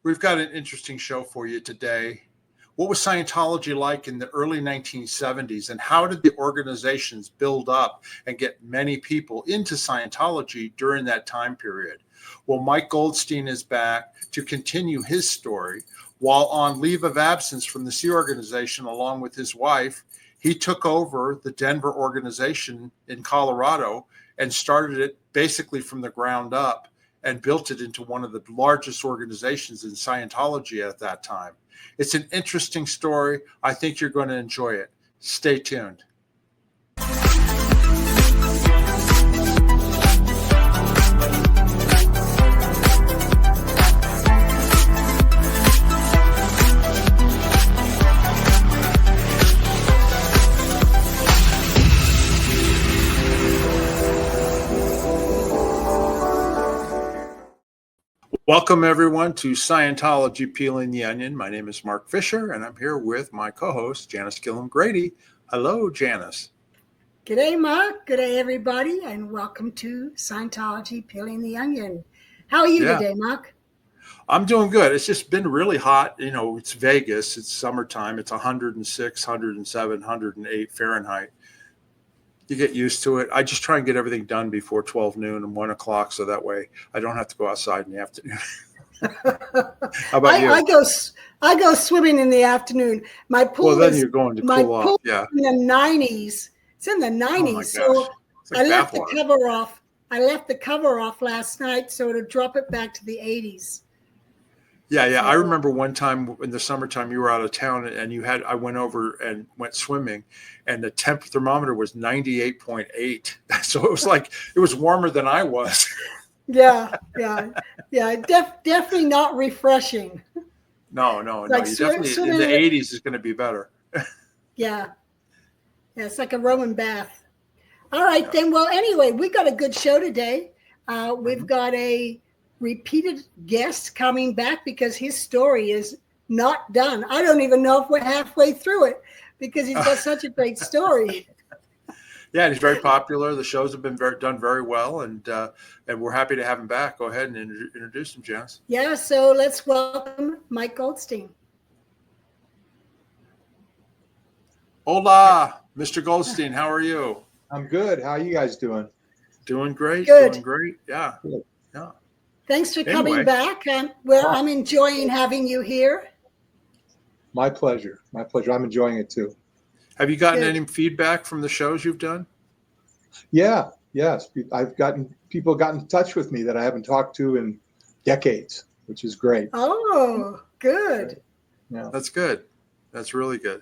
We've got an interesting show for you today. What was Scientology like in the early 1970s, and how did the organizations build up and get many people into Scientology during that time period? Well, Mike Goldstein is back to continue his story. While on leave of absence from the Sea Organization, along with his wife, he took over the Denver organization in Colorado and started it basically from the ground up and built it into one of the largest organizations in Scientology at that time. It's an interesting story. I think you're going to enjoy it. Stay tuned. Welcome, everyone, to Scientology Peeling the Onion. My name is Mark Fisher, and I'm here with my co-host, Janice Gillum-Grady. Hello, Janice. G'day, Mark. G'day, everybody, and welcome to Scientology Peeling the Onion. How are you today, Mark? I'm doing good. It's just been really hot. You know, it's Vegas. It's summertime. It's 106, 107, 108 Fahrenheit. You get used to it. I just try and get everything done before 12 noon and 1 o'clock, so that way I don't have to go outside in the afternoon. How about you? I go swimming in the afternoon. My pool well, then you're going to cool off. Yeah. In the 90s. It's in the 90s. Oh my gosh. So like I left the cover off. I left the cover off last night, so to drop it back to the 80s. Yeah. I remember one time in the summertime you were out of town, and I went over and went swimming, and the thermometer was 98.8. So it was like it was warmer than I was. Yeah. Definitely not refreshing. No. Like you definitely in the 80s is going to be better. Yeah, it's like a Roman bath. All right, then. Well, anyway, we got a good show today. We've got a repeated guest coming back because his story is not done. I don't even know if we're halfway through it because he's got such a great story. Yeah, he's very popular. The shows have been done very well, and we're happy to have him back. Go ahead and introduce him, Janice. Yeah, so let's welcome Mike Goldstein. Hola, Mr. Goldstein. How are you? I'm good. How are you guys doing? Doing great. Good. Doing great. Yeah. Good. Yeah. Thanks for coming back. I'm enjoying having you here. My pleasure. I'm enjoying it too. Have you gotten any feedback from the shows you've done? Yeah. Yes. People gotten in touch with me that I haven't talked to in decades, which is great. Oh, good. Yeah. That's good. That's really good.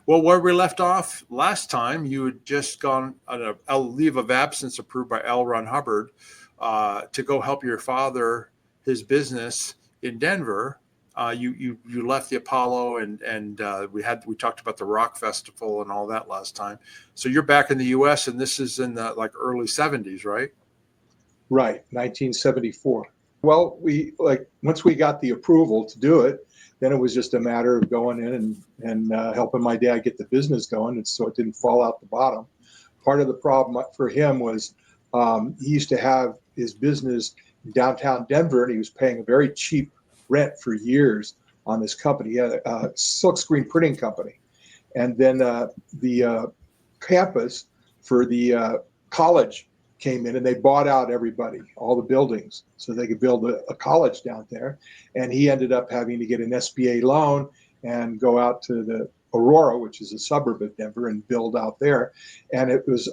Well, where we left off last time, you had just gone on a leave of absence approved by L. Ron Hubbard to go help your father, his business in Denver. You left the Apollo and we talked about the Rock Festival and all that last time. So you're back in the U.S. and this is in the early 70s, right? Right, 1974. Well, once we got the approval to do it, then it was just a matter of going in and helping my dad get the business going, and so it didn't fall out the bottom. Part of the problem for him was he used to have his business in downtown Denver, and he was paying a very cheap rent for years on this company. He had a silkscreen printing company. And then the campus for the college came in and they bought out everybody, all the buildings, so they could build a college down there. And he ended up having to get an SBA loan and go out to the Aurora, which is a suburb of Denver, and build out there. And it was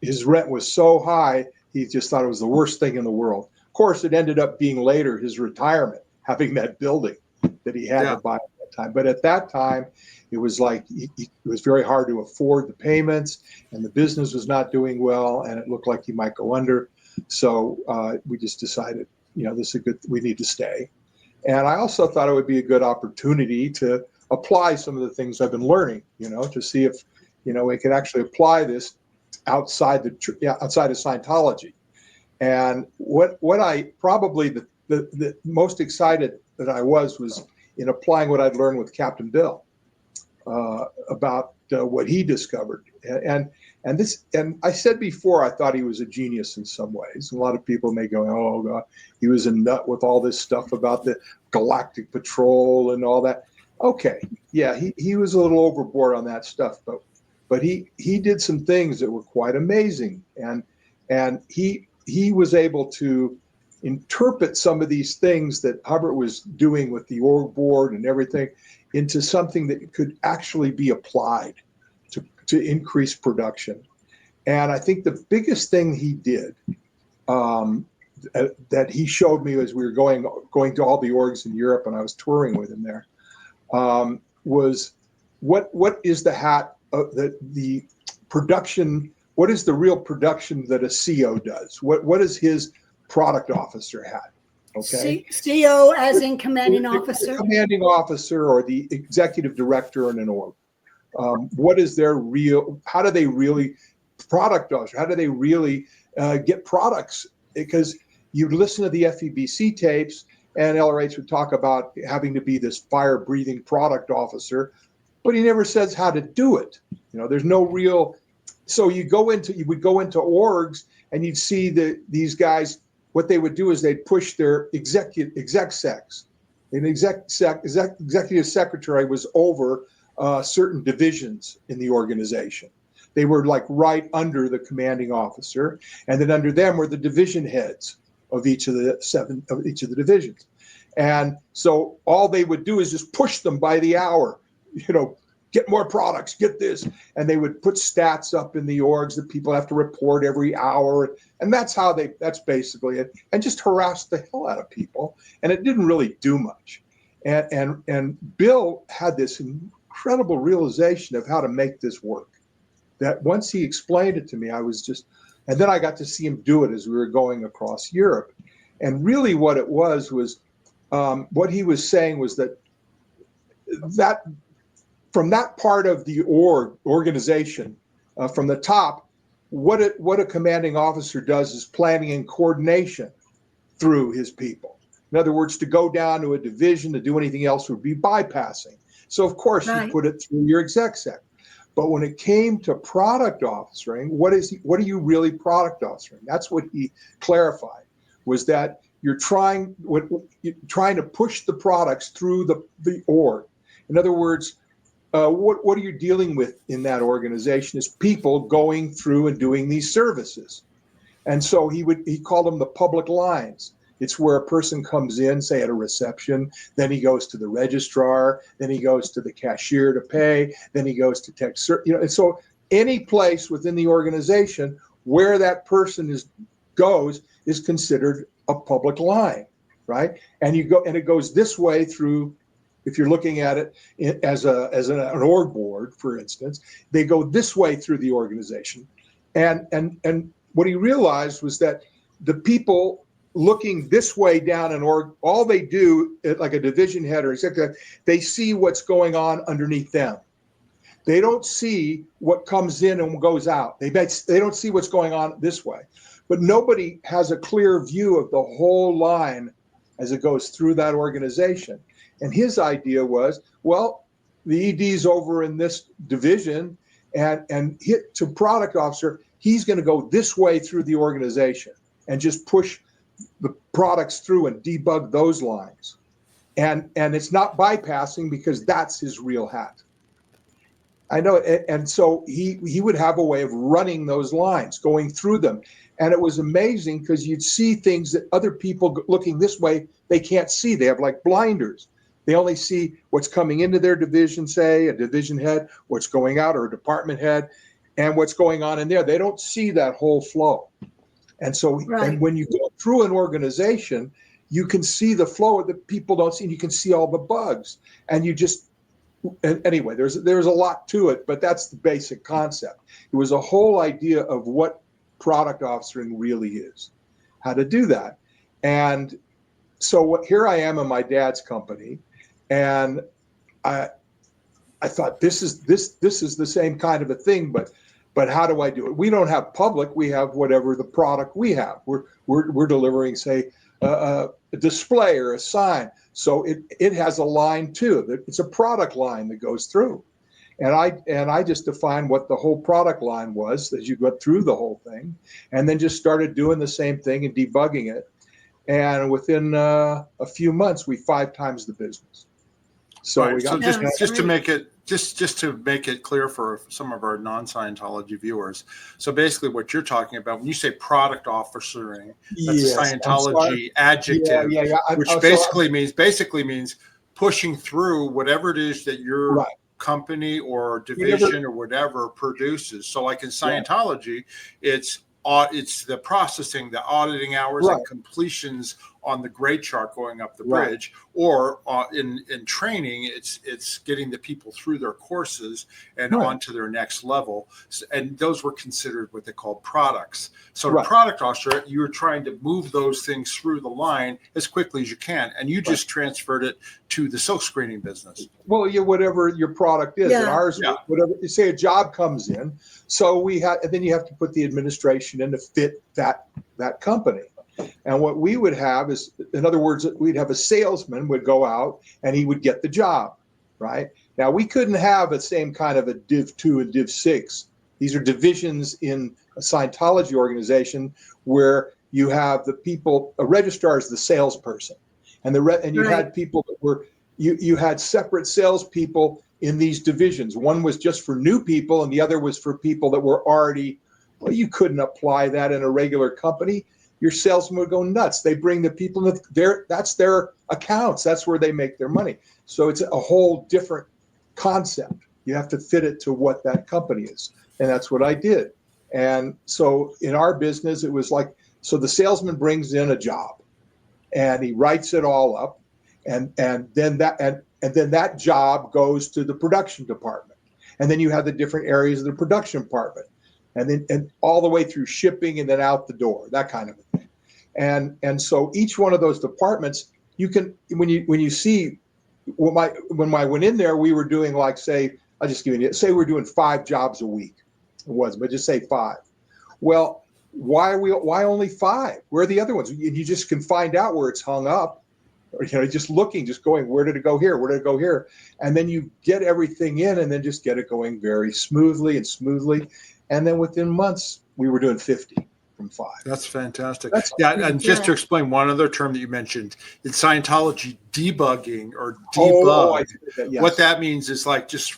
his rent was so high, he just thought it was the worst thing in the world. Of course, it ended up being later his retirement, having that building that he had to buy at that time. But at that time, it was like it was very hard to afford the payments, and the business was not doing well, and it looked like he might go under. So we just decided, this is we need to stay. And I also thought it would be a good opportunity to apply some of the things I've been learning, to see if, we could actually apply this outside of Scientology. And what I probably the most excited that I was in applying what I'd learned with Captain Bill. about what he discovered. And I said before, I thought he was a genius in some ways. A lot of people may go, oh God, he was a nut with all this stuff about the galactic patrol and all that. Okay, yeah, he was a little overboard on that stuff, but he did some things that were quite amazing, and he was able to interpret some of these things that Hubbard was doing with the org board and everything into something that could actually be applied to increase production. And I think the biggest thing he did that he showed me as we were going to all the orgs in Europe, and I was touring with him there, was what is the hat of the production? What is the real production that a CO does? What is his product officer hat? Okay, CO as in commanding officer. The commanding officer or the executive director in an org. What is their real? How do they really product officer? How do they really get products? Because you listen to the FEBC tapes, and LRH would talk about having to be this fire-breathing product officer, but he never says how to do it. There's no real. So you would go into orgs, and you'd see these guys. What they would do is they'd push their exec secs. An executive secretary was over certain divisions in the organization. They were like right under the commanding officer, and then under them were the division heads of each of the divisions. And so all they would do is just push them by the hour, get more products, get this. And they would put stats up in the orgs that people have to report every hour. And that's basically it. And just harass the hell out of people. And it didn't really do much. And Bill had this incredible realization of how to make this work. That once he explained it to me, and then I got to see him do it as we were going across Europe. And really what it was what he was saying was that from that part of the organization, from the top, what a commanding officer does is planning and coordination through his people. In other words, to go down to a division to do anything else would be bypassing. So of course you put it through your exec sec. But when it came to product officering, what are you really product officering? That's what he clarified, was that you're trying to push the products through the org. In other words, what are you dealing with in that organization is people going through and doing these services. And so he called them the public lines. It's where a person comes in, say at a reception, then he goes to the registrar, then he goes to the cashier to pay, then he goes to tech, and so any place within the organization where that person goes is considered a public line, right? And it goes this way through. If you're looking at it as an org board, for instance, they go this way through the organization, and what he realized was that the people looking this way down an org, all they do, like a division head or executive, they see what's going on underneath them. They don't see what comes in and goes out. They don't see what's going on this way, but nobody has a clear view of the whole line as it goes through that organization. And his idea was, well, the ED's over in this division, and hit to product officer, he's going to go this way through the organization and just push the products through and debug those lines. And it's not bypassing because that's his real hat. I know. And so he would have a way of running those lines, going through them. And it was amazing because you'd see things that other people looking this way, they can't see. They have like blinders. They only see what's coming into their division, say a division head, what's going out, or a department head, and what's going on in there. They don't see that whole flow. And so, and when you go through an organization, you can see the flow that people don't see, and you can see all the bugs. And anyway, there's a lot to it, but that's the basic concept. It was a whole idea of what product officering really is, how to do that. And so here I am in my dad's company, and I thought this is the same kind of a thing, but how do I do it? We don't have public. We have whatever the product we have. We're delivering, say, a display or a sign. So it has a line too. It's a product line that goes through. And I just defined what the whole product line was as you went through the whole thing, and then just started doing the same thing and debugging it. And within a few months, we 5 times the business. So right. we got just to make it clear for some of our non-Scientology viewers. So basically, what you're talking about when you say product officering, that's a Scientology adjective, which basically means pushing through whatever it is that your company or division or whatever produces. So, like in Scientology, it's the processing, the auditing hours, and completions on the grade chart going up the bridge, or in training, it's getting the people through their courses and onto their next level. And those were considered what they call products. So product officer, you're trying to move those things through the line as quickly as you can. And you just transferred it to the silk screening business. Well, whatever your product is, and ours, whatever you say, a job comes in. So and then you have to put the administration in to fit that company. And what we would have is, in other words, we'd have a salesman would go out and he would get the job, right? Now, we couldn't have the same kind of a Div 2 and Div 6. These are divisions in a Scientology organization where you have the people, a registrar is the salesperson. And you had people that were, you had separate salespeople in these divisions. One was just for new people and the other was for people that were already, well, you couldn't apply that in a regular company. Your salesman would go nuts. They bring the people that's their accounts. That's where they make their money. So it's a whole different concept. You have to fit it to what that company is. And that's what I did. And so in our business, it was like, so the salesman brings in a job and he writes it all up. And then that job goes to the production department. And then you have the different areas of the production department. And all the way through shipping and then out the door, that kind of a thing. And so each one of those departments, you can, when you see, when I went in there, we were doing like, say, I'll just give you, say we're doing 5 jobs a week. It was, but just say 5. Well, why only 5? Where are the other ones? You just can find out where it's hung up, or, just looking, just going, where did it go here? Where did it go here? And then you get everything in and then just get it going very smoothly. And then within months, we were doing 50 from 5. That's fantastic. And just to explain one other term that you mentioned, in Scientology, debugging or debug, what that means is like, just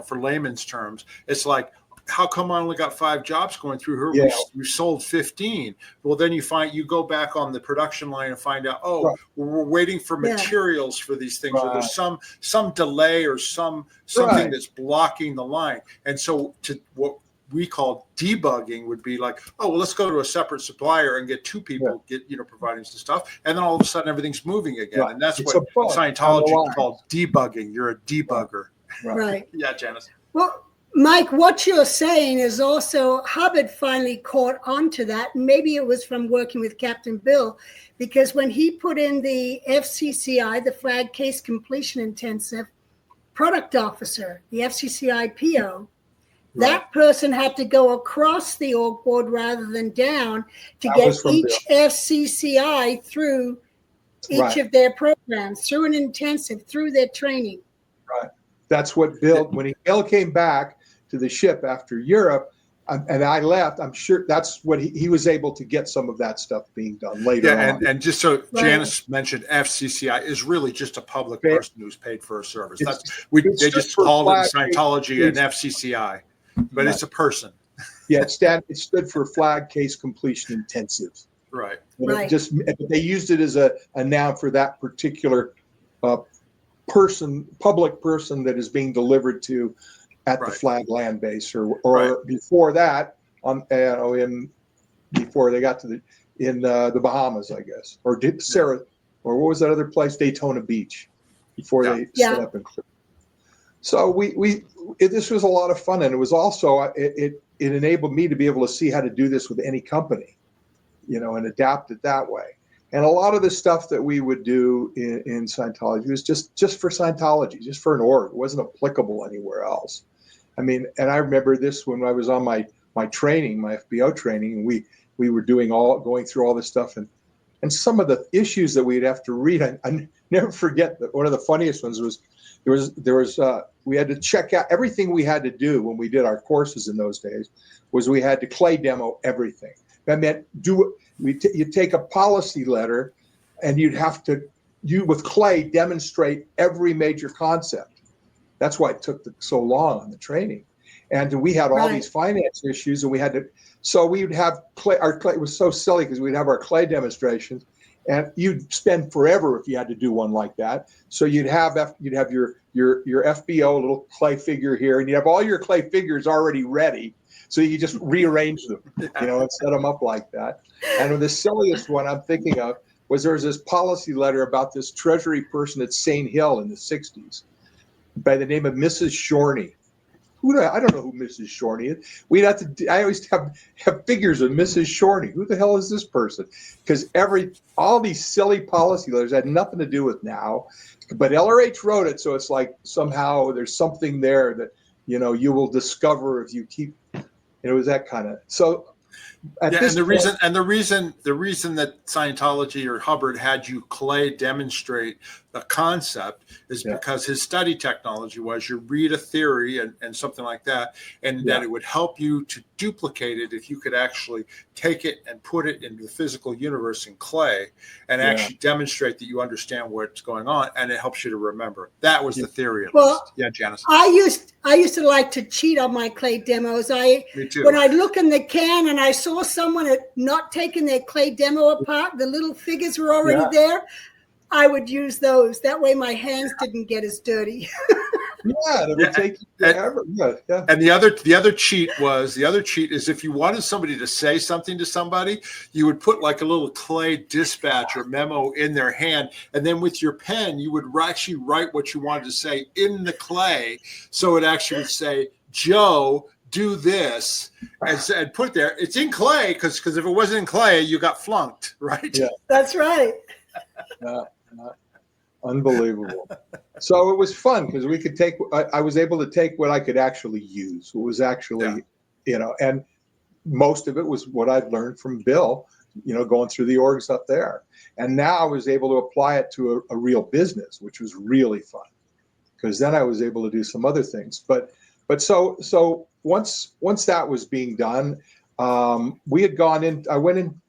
for layman's terms, it's like, how come I only got 5 jobs going through here? We sold 15. Well, then you go back on the production line and find out, we're waiting for materials for these things, or there's some delay or something that's blocking the line. And so what we call debugging would be like, let's go to a separate supplier and get 2 people providing some stuff, and then all of a sudden everything's moving again. And that's what Scientology called debugging. You're a debugger. Right. Yeah, Janice. Well, Mike, what you're saying is also Hubbard finally caught on to that. Maybe it was from working with Captain Bill, because when he put in the FCCI, the Flag Case Completion Intensive product officer, the FCCI PO, that person had to go across the org board rather than down to get each FCCI through each of their programs, through an intensive, through their training. Right. That's what Bill, when Bill came back to the ship after Europe, and I left, I'm sure that's what he was able to get some of that stuff being done later on. And just so Janice mentioned, FCCI is really just a public person who's paid for a service. They just called it Scientology and FCCI. But it's a person. It stood for Flag Case Completion Intensive. Right. They used it as a noun for that particular public person that is being delivered to at the flag land base, or before that, before they got to the Bahamas, I guess, or or what was that other place, Daytona Beach, before they set up in. So this was a lot of fun, and it was also it enabled me to be able to see how to do this with any company, and adapt it that way. And a lot of the stuff that we would do in Scientology was just for Scientology, just for an org. It wasn't applicable anywhere else. I mean, and I remember this when I was on my training, my FBO training, and we were going through all this stuff, and And some of the issues that we'd have to read, I never forget that one of the funniest ones was we had to check out everything we had to do when we did our courses in those days. Was we had to clay demo everything. That meant you take a policy letter, and you'd have to with clay demonstrate every major concept. That's why it took so long on the training. And we had all these finance issues, and we had to. So we would have clay. Our clay was so silly because we'd have our clay demonstrations, and you'd spend forever if you had to do one like that. So you'd have your FBO little clay figure here, and you have all your clay figures already ready. So you just rearrange them, and set them up like that. And the silliest one I'm thinking of was there was this policy letter about this Treasury person at St. Hill in the 60s by the name of Mrs. Shorney. I don't know who Mrs. Shorney is. We'd have to. I always have figures of Mrs. Shorney. Who the hell is this person? Because all these silly policy letters had nothing to do with now, but LRH wrote it, so it's like somehow there's something there that you will discover if you keep. It was that kind of so. And the reason that Scientology or Hubbard had you clay demonstrate the concept is because his study technology was you read a theory and something like that, and that it would help you to duplicate it if you could actually take it and put it into the physical universe in clay and actually demonstrate that you understand what's going on, and it helps you to remember. That was the theory. Janice. I used to like to cheat on my clay demos. Me too. When I look in the can and I saw someone had not taken their clay demo apart, the little figures were already there, I would use those. That way my hands didn't get as dirty. It would take you forever. And the other cheat is if you wanted somebody to say something to somebody, you would put like a little clay dispatch or memo in their hand, and then with your pen you would actually write what you wanted to say in the clay, so it actually would say, Joe, do this, and put it there. It's in clay because if it wasn't in clay, you got flunked, right? Yeah, that's right. Unbelievable. So it was fun because we could I was able to take what I could actually use. It was actually, and most of it was what I'd learned from Bill, going through the orgs up there. And now I was able to apply it to a real business, which was really fun because then I was able to do some other things. But so once that was being done, we had gone in.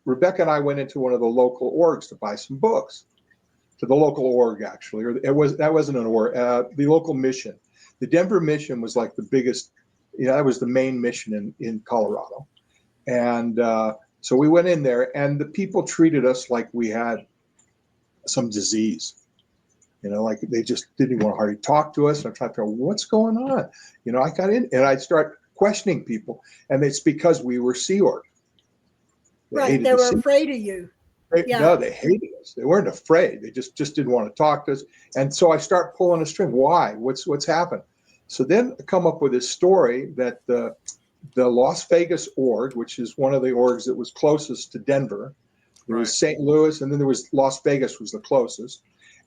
Rebecca and I went into one of the local orgs to buy some books. To the local org, actually, or that wasn't an org. The local mission, the Denver mission, was like the biggest. That was the main mission in Colorado, and so we went in there, and the people treated us like we had some disease. Like they just didn't want to hardly talk to us. And I'm trying to figure out what's going on. I got in and I start questioning people, and it's because we were Sea Org. They were afraid of you. No, they hated us. They weren't afraid. They just didn't want to talk to us. And so I start pulling a string. Why? What's happened? So then I come up with this story that the Las Vegas org, which is one of the orgs that was closest to Denver, there was St. Louis, and then there was Las Vegas was the closest.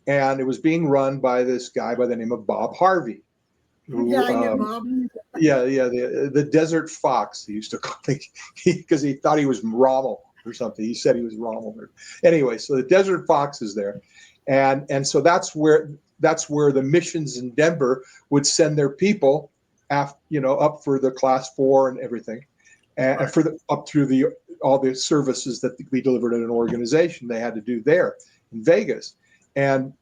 And it was being run by this guy by the name of Bob Harvey. Who, I know Bob. The Desert Fox, he used to call it, because he thought he was Rommel or something. He said he was Rommel. Anyway, so the Desert Fox is there. And so that's where the missions in Denver would send their people up for the class 4 and everything. And up through all the services that we delivered at an organization they had to do there in Vegas. And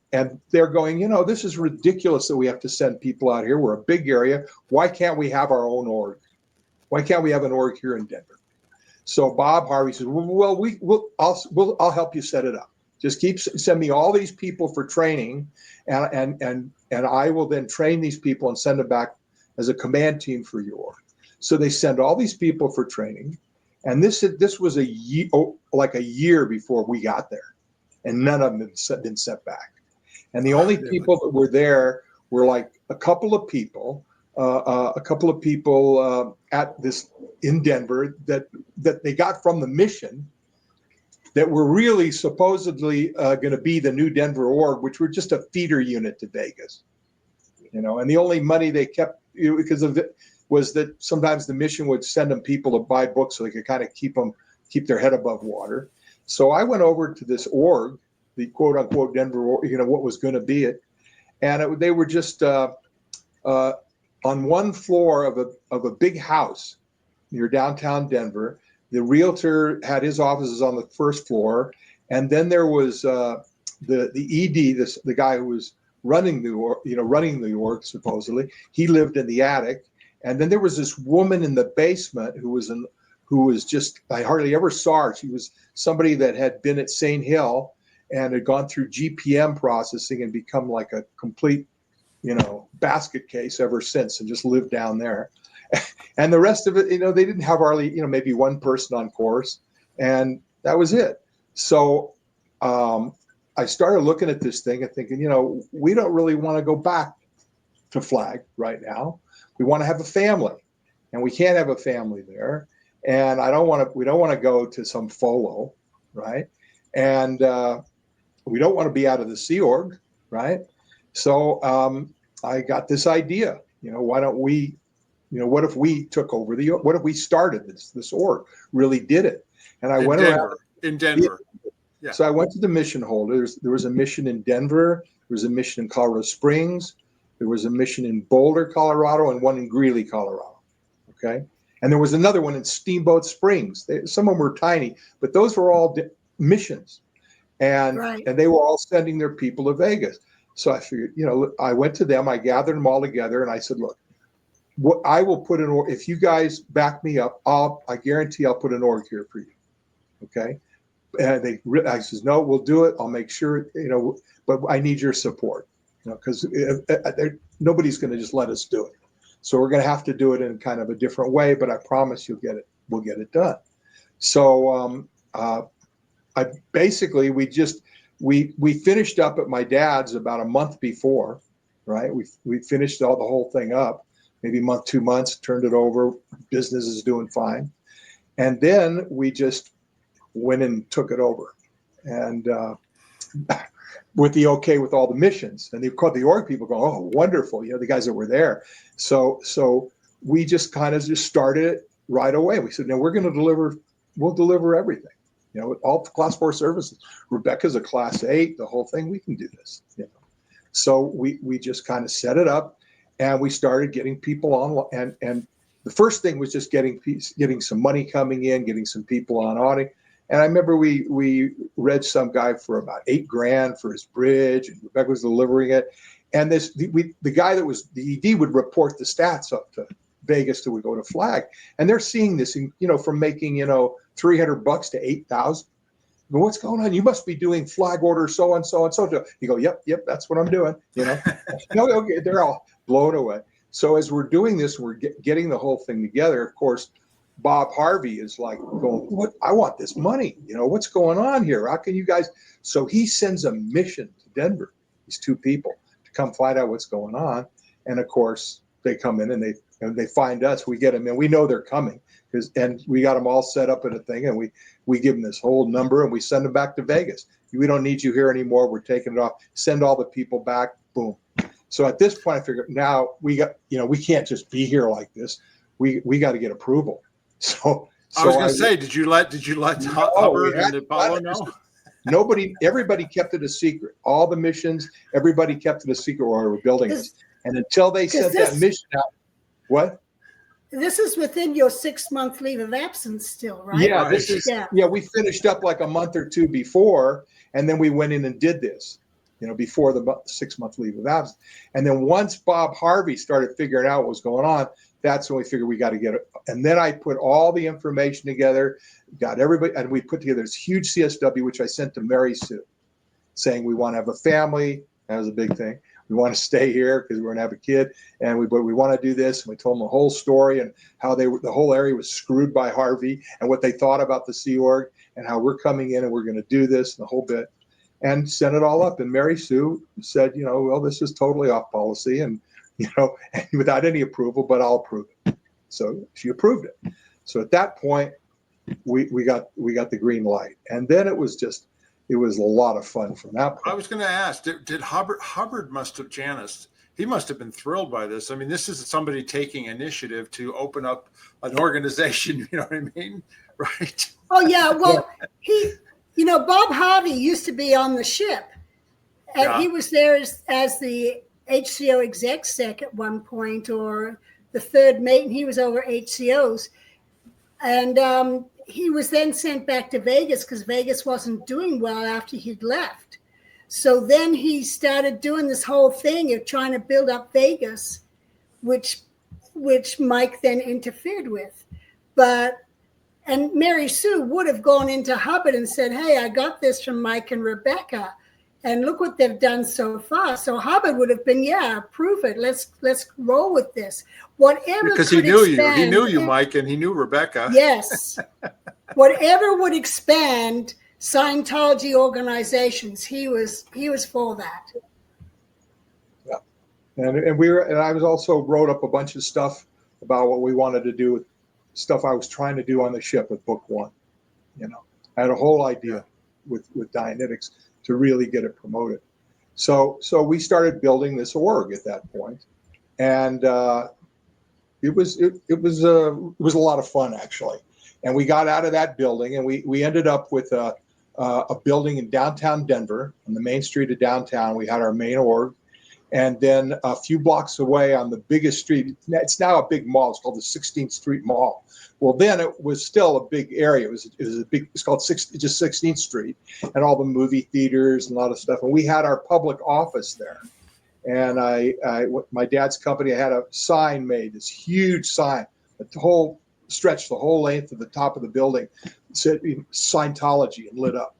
they're going, this is ridiculous that we have to send people out here. We're a big area. Why can't we have our own org? Why can't we have an org here in Denver? So Bob Harvey says, well, I'll help you set it up. Just send me all these people for training, and I will then train these people and send them back as a command team for your org. So they send all these people for training, and this was a year before we got there, and none of them had been sent back. And the only people that were there were like a couple of people at this in Denver that they got from the mission that were really supposedly going to be the new Denver org, which were just a feeder unit to Vegas, and the only money they kept because of it was that sometimes the mission would send them people to buy books so they could kind of keep their head above water. So I went over to this org, the quote unquote Denver, what was going to be it. And they were just on one floor of a big house near downtown Denver. The realtor had his offices on the first floor. And then there was the ED, the guy who was running the org supposedly. He lived in the attic. And then there was this woman in the basement who was just, I hardly ever saw her. She was somebody that had been at St. Hill and had gone through GPM processing and become like a complete, basket case ever since, and just lived down there. And the rest of it, they didn't have hardly, maybe one person on course, and that was it. So I started looking at this thing and thinking, we don't really want to go back to Flag right now. We want to have a family, and we can't have a family there. And we don't want to go to some FOLO, right? And we don't want to be out of the Sea Org, right? So I got this idea, why don't we, what if we took over what if we started this org, really did it? And I went around in Denver. Yeah. So I went to the mission holders. There was a mission in Denver. There was a mission in Colorado Springs. There was a mission in Boulder, Colorado, and one in Greeley, Colorado. Okay. And there was another one in Steamboat Springs. Some of them were tiny, but those were all missions. And they were all sending their people to Vegas. So I figured, I went to them, I gathered them all together, and I said, look, what I will put in, if you guys back me up, I guarantee I'll put an org here for you. Okay. And I says, no, we'll do it. I'll make sure, but I need your support, because nobody's going to just let us do it. So we're going to have to do it in kind of a different way, but I promise we'll get it done. So I basically, we finished up at my dad's about a month before, right? We finished the whole thing up, maybe a month, 2 months, turned it over. Business is doing fine. And then we just went and took it over, and with the okay with all the missions. And the org people go, oh, wonderful, the guys that were there. So we just kind of just started it right away. We said, no, we'll deliver everything. All class 4 services. Rebecca's a class 8, the whole thing, we can do this. So we just kind of set it up, and we started getting people on. And the first thing was just getting some money coming in, getting some people on audit. And I remember we read some guy for about $8,000 for his bridge, and Rebecca was delivering it. And the guy that was the ED would report the stats up to Vegas till we go to Flag, and they're seeing this, from making $300 to $8,000. What's going on? You must be doing Flag order so and so and so. You go, yep, that's what I'm doing. Okay, they're all blown away. So as we're doing this, we're getting the whole thing together. Of course, Bob Harvey is like going, what? I want this money. What's going on here? How can you guys? So he sends a mission to Denver, these 2 people, to come find out what's going on. And of course, they come in and they find us. We get them in. We know they're coming, and we got them all set up in a thing. And we give them this whole number, and we send them back to Vegas. We don't need you here anymore. We're taking it off. Send all the people back. Boom. So at this point, I figured now we got, we can't just be here like this. We got to get approval. So I was going to say, did you let Hubbard and Apollo know? Nobody, everybody kept it a secret. All the missions, everybody kept it a secret while we were building it. And until they sent that mission out, what? This is within your 6-month leave of absence still, right? Yeah, we finished up like a month or 2 before, and then we went in and did this, before the 6-month leave of absence. And then once Bob Harvey started figuring out what was going on, that's when we figured we got to get it. And then I put all the information together, got everybody, and we put together this huge CSW, which I sent to Mary Sue, saying we want to have a family. That was a big thing. We want to stay here because we're going to have a kid, and we want to do this. And we told them the whole story and how the whole area was screwed by Harvey and what they thought about the Sea Org and how we're coming in and we're going to do this and the whole bit, and sent it all up. And Mary Sue said, well, this is totally off policy, and without any approval, but I'll approve it. So she approved it. So at that point, we got the green light, and then it was a lot of fun from that point. I was going to ask, did Hubbard must have, Janice, he must have been thrilled by this. I mean, this is somebody taking initiative to open up an organization, you know what I mean? Right. Oh yeah. Well, You know, Bob Harvey used to be on the ship, and Yeah. he was there as the HCO exec sec at one point, or the third mate, and he was over HCOs. And he was then sent back to Vegas because Vegas wasn't doing well after he'd left. So then he started doing this whole thing of trying to build up Vegas, which Mike then interfered with. And Mary Sue would have gone into Hubbard and said, hey, I got this from Mike and Rebecca, and look what they've done so far. So Hubbard would have been, yeah, prove it. Let's roll with this. Whatever, because he knew you. He knew you, Mike, and he knew Rebecca. Yes. Whatever would expand Scientology organizations, he was for that. Yeah. And I was also wrote up a bunch of stuff about what we wanted to do with stuff I was trying to do on the ship with book one. You know, I had a whole idea with Dianetics to really get it promoted. So we started building this org at that point, and it was a lot of fun, actually. And we got out of that building, and we ended up with a building in downtown Denver, on the main street of downtown. We had our main org. And then a few blocks away on the biggest street, it's now a big mall. It's called the 16th Street Mall. Well, then it was still a big area. It's called just 16th Street, and all the movie theaters and a lot of stuff. And we had our public office there. And my dad's company, I had a sign made, this huge sign, the whole length of the top of the building, said Scientology, and lit up.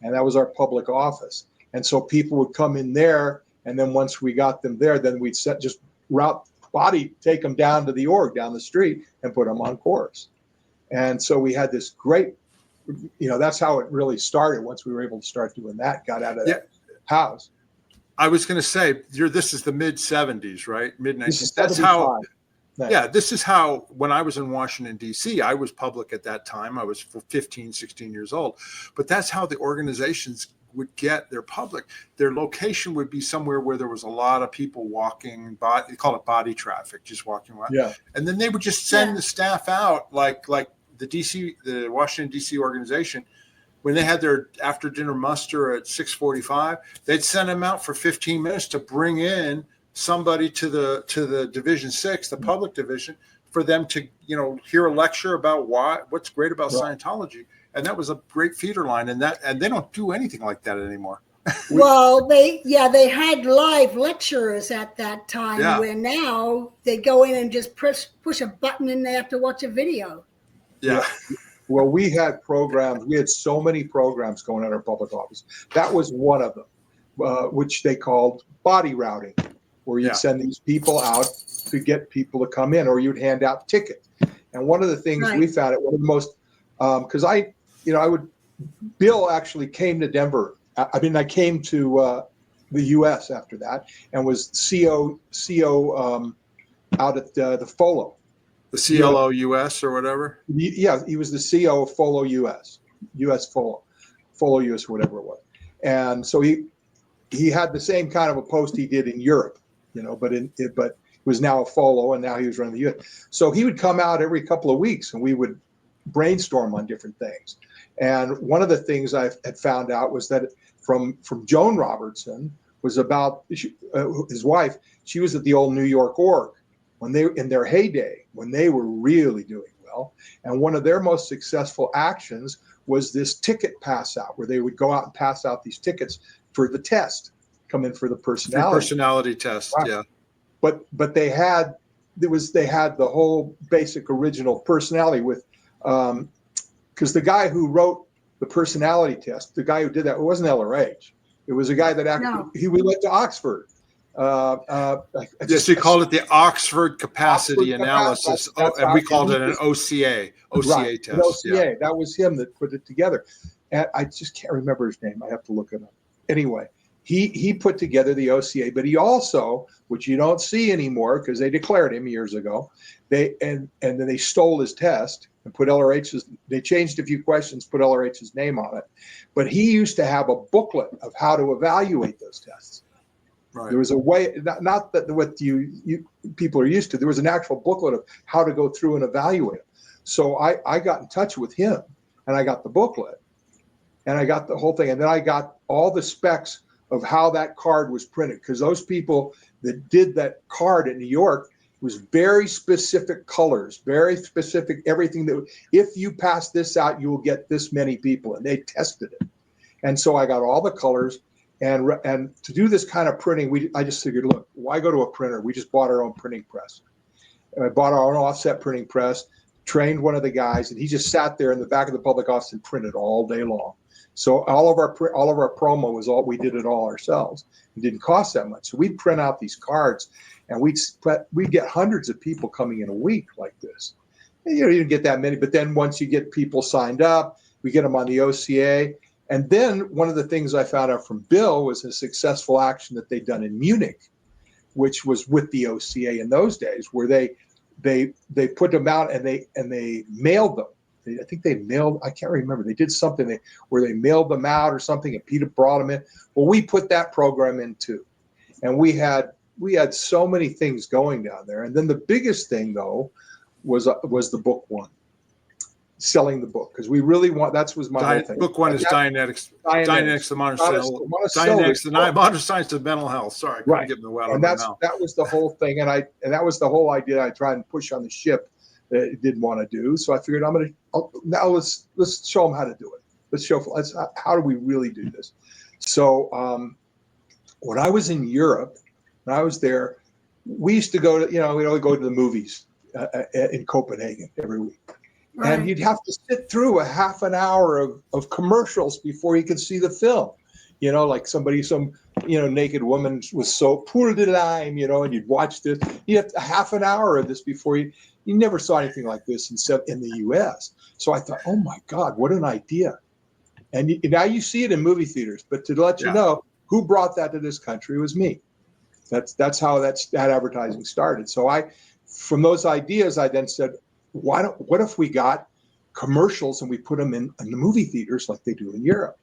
And that was our public office. And so people would come in there. And then once we got them there, then we'd take them down to the org down the street and put them on course. And so we had this great, that's how it really started. Once we were able to start doing that, got out of that house. I was going to say, this is the mid 70s, right? Mid 90s. That's how. Yeah, this is how, when I was in Washington, D.C., I was public at that time. I was 15, 16 years old. But that's how the organizations would get their public. Their location would be somewhere where there was a lot of people walking, they call it body traffic, just walking around. Yeah. And then they would just send the staff out, like the Washington, D.C. organization. When they had their after dinner muster at 6:45, they'd send them out for 15 minutes to bring in somebody to the Division 6, the public division, for them to hear a lecture about what's great about Scientology. And that was a great feeder line, and they don't do anything like that anymore. Well, they had live lecturers at that time, where now they go in and just push a button and they have to watch a video. Yeah. Well, we had programs. We had so many programs going on in our public office. That was one of them, which they called body routing, where you'd send these people out to get people to come in, or you'd hand out tickets. And one of the things we found, one of the most, because Bill actually came to Denver. I came to the U.S. after that, and was CO out at the FOLO. The CLO US or whatever? Yeah, he was the CO of FOLO US FOLO US, or whatever it was. And so he had the same kind of a post he did in Europe, but it was now a FOLO, and now he was running the US. So he would come out every couple of weeks, and we would brainstorm on different things. And one of the things I had found out was that from Joan Robertson was about his wife. She was at the old New York org when they, in their heyday, when they were really doing well. And one of their most successful actions was this ticket pass out, where they would go out and pass out these tickets for the test, come in for the personality test. Right. Yeah. But they had the whole basic original personality with, because the guy who wrote the personality test, the guy who did that, it wasn't LRH. It was a guy that actually, we went to Oxford. Yes, we called it the Oxford Capacity Analysis, and we called it an OCA test. An OCA. That was him that put it together. And I just can't remember his name. I have to look it up. Anyway, he put together the OCA, but he also, which you don't see anymore because they declared him years ago, and then they stole his test and put LRH's, they changed a few questions, put LRH's name on it. But he used to have a booklet of how to evaluate those tests. Right. There was a way, not that what you people are used to. There was an actual booklet of how to go through and evaluate them. So I got in touch with him, and I got the booklet, and I got the whole thing. And then I got all the specs of how that card was printed, because those people that did that card in New York was very specific colors, very specific everything that if you pass this out, you will get this many people, and they tested it. And so I got all the colors, and to do this kind of printing, I just figured, look, why go to a printer? We just bought our own printing press. And I bought our own offset printing press, trained one of the guys, and he just sat there in the back of the public office and printed all day long. So all of our promo was we did it all ourselves. It didn't cost that much. So we'd print out these cards, and we'd get hundreds of people coming in a week like this. And, you didn't get that many, but then once you get people signed up, we get them on the OCA. And then one of the things I found out from Bill was a successful action that they'd done in Munich, which was with the OCA in those days, where they put them out and they mailed them. I think they mailed, I can't remember. They did something where they mailed them out or something, and Peter brought them in. Well, we put that program in too. And we had so many things going down there. And then the biggest thing though was the book one, selling the book, because we really that was my whole thing. Book one is Dianetics, the modern science, Dianetics, the modern science of mental health. Sorry, I couldn't get in the well. And that was the whole thing, and that was the whole idea I tried and push on the ship that it didn't want to do. So I figured now let's show them how to do it. How do we really do this? So when I was in Europe, when I was there, we used to go to, we'd only go to the movies in Copenhagen every week. Right. And you'd have to sit through a half an hour of commercials before you could see the film. Like some naked woman was so pour de lime, and you'd watch this. You have a half an hour of this before you never saw anything like this in the U.S. So I thought, oh my God, what an idea! And now you see it in movie theaters. But to let you know, who brought that to this country was me. That's how that advertising started. So from those ideas, I then said, what if we got commercials and we put them in the movie theaters like they do in Europe?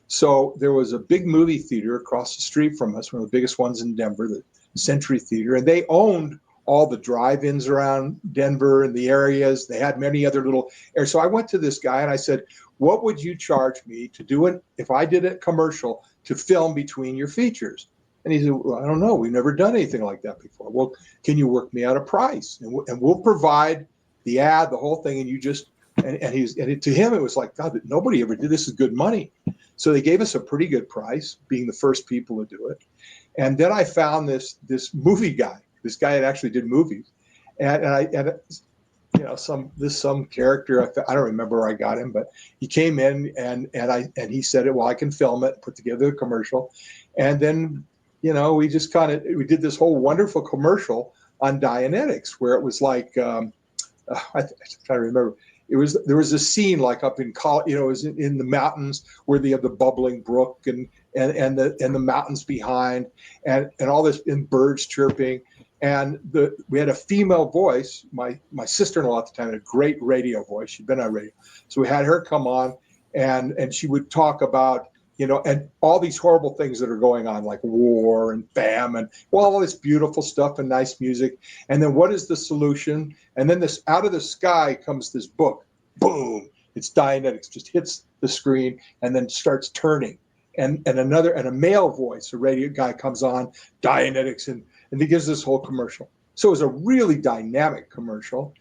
So there was a big movie theater across the street from us, one of the biggest ones in Denver, the Century Theater, and they owned all the drive-ins around Denver and the areas. They had many other little areas. So I went to this guy and I said, what would you charge me to do it if I did a commercial to film between your features? And he said, well, I don't know. We've never done anything like that before. Well, can you work me out a price? And we'll provide the ad, the whole thing, and you just to him it was like, God, nobody ever did this. Is good money. So they gave us a pretty good price, being the first people to do it. And then I found this movie guy. This guy that actually did movies, and some character. I don't remember where I got him, but he came in and he said, well, I can film it, put together a commercial, and then we just we did this whole wonderful commercial on Dianetics where it was like. I'm trying to remember. There was a scene like up in it was in the mountains where they have the bubbling brook and the mountains behind and all this and birds chirping, and we had a female voice. My sister-in-law at the time had a great radio voice. She'd been on radio, so we had her come on and she would talk about and all these horrible things that are going on, like war and famine, all this beautiful stuff and nice music. And then what is the solution? And then out of the sky comes this book. Boom! It's Dianetics. Just hits the screen and then starts turning. And a male voice, a radio guy comes on, Dianetics, and he gives this whole commercial. So it was a really dynamic commercial.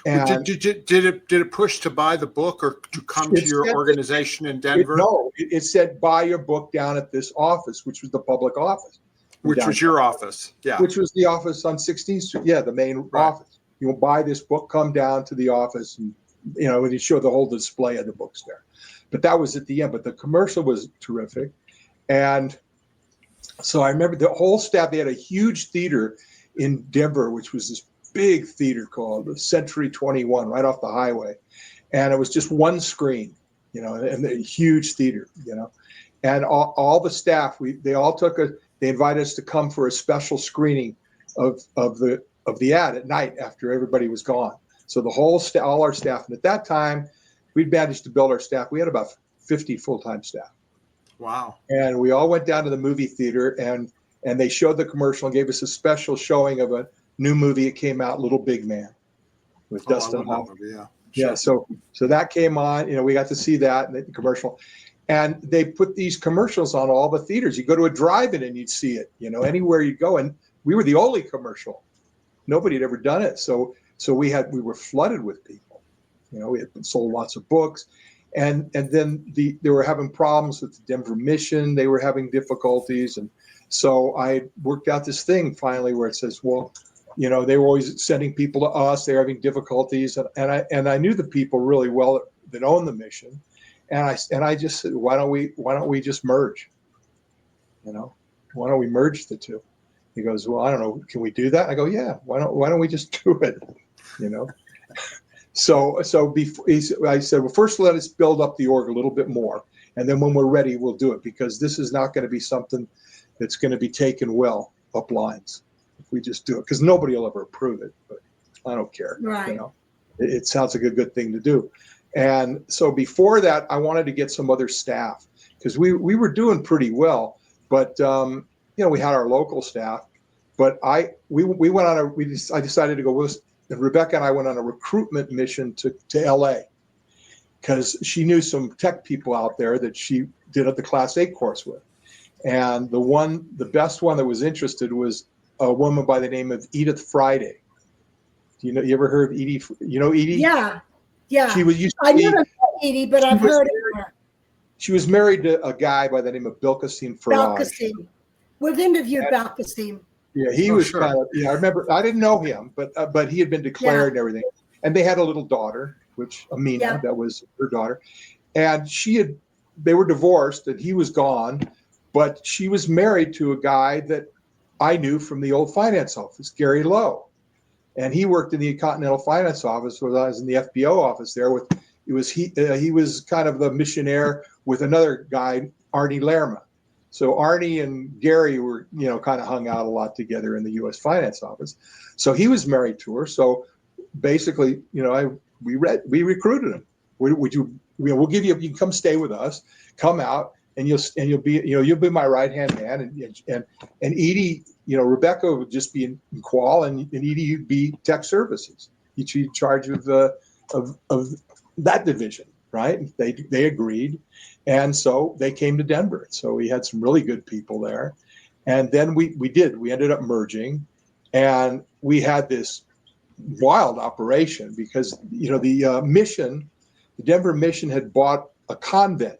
And did it push to buy the book or to come to your organization in Denver? It said buy your book down at this office, which was the public office. Which was your office, yeah. Which was the office on 16th Street, the main office. You'll buy this book, come down to the office, and when you show the whole display of the books there. But that was at the end. But the commercial was terrific, and so I remember the whole staff. They had a huge theater in Denver, which was this big theater called the Century 21 right off the highway. And it was just one screen, and a huge theater, and all the staff, they invited us to come for a special screening of the ad at night after everybody was gone. So the whole all our staff, and at that time we'd managed to build our staff. We had about 50 full-time staff. Wow. And we all went down to the movie theater and they showed the commercial and gave us a special showing of a new movie. It came out, Little Big Man, with Dustin Hoffman. Yeah. Yeah. So that came on. We got to see that in the commercial, And they put these commercials on all the theaters. You go to a drive-in and you'd see it, anywhere you go. And we were the only commercial. Nobody had ever done it. So we were flooded with people. We had sold lots of books. And then they were having problems with the Denver mission. They were having difficulties. And so I worked out this thing finally where it says, well, they were always sending people to us. They're having difficulties. And I knew the people really well that owned the mission. And I just said, why don't we just merge? Why don't we merge the two? He goes, well, I don't know. Can we do that? I go, yeah. Why don't we just do it? So before I said, well, first let us build up the org a little bit more, and then when we're ready, we'll do it, because this is not going to be something that's going to be taken well up lines if we just do it, because nobody will ever approve it. But I don't care. Right. It sounds like a good thing to do. And so before that, I wanted to get some other staff, because we were doing pretty well, but we had our local staff, but I decided to go. And Rebecca and I went on a recruitment mission to LA, because she knew some tech people out there that she did the Class 8 course with. And the best one that was interested was a woman by the name of Edith Friday. You ever heard of Edie? Edie? Yeah. I never met Edie, but I've heard of her. She was married to a guy by the name of Bilkestein Farage. Bilkestein. We've interviewed Bilkestein. Yeah, he was sure. Kind of. Yeah, I remember. I didn't know him, but he had been declared and everything. And they had a little daughter, which Amina, that was her daughter, and they were divorced, and he was gone, but she was married to a guy that I knew from the old finance office, Gary Lowe, and he worked in the Continental Finance Office when I was in the FBO office there. He was kind of the missionaire with another guy, Arnie Lerma. So Arnie and Gary were, kind of hung out a lot together in the U.S. Finance Office. So he was married to her. So basically, we recruited him. We'll give you. You can come stay with us. Come out, and you'll be my right hand man. And Edie, Rebecca would just be in qual, and Edie, you'd be tech services. You'd be in charge of that division, right? They agreed. And so they came to Denver. So we had some really good people there. And then we ended up merging, and we had this wild operation because, the Denver mission had bought a convent,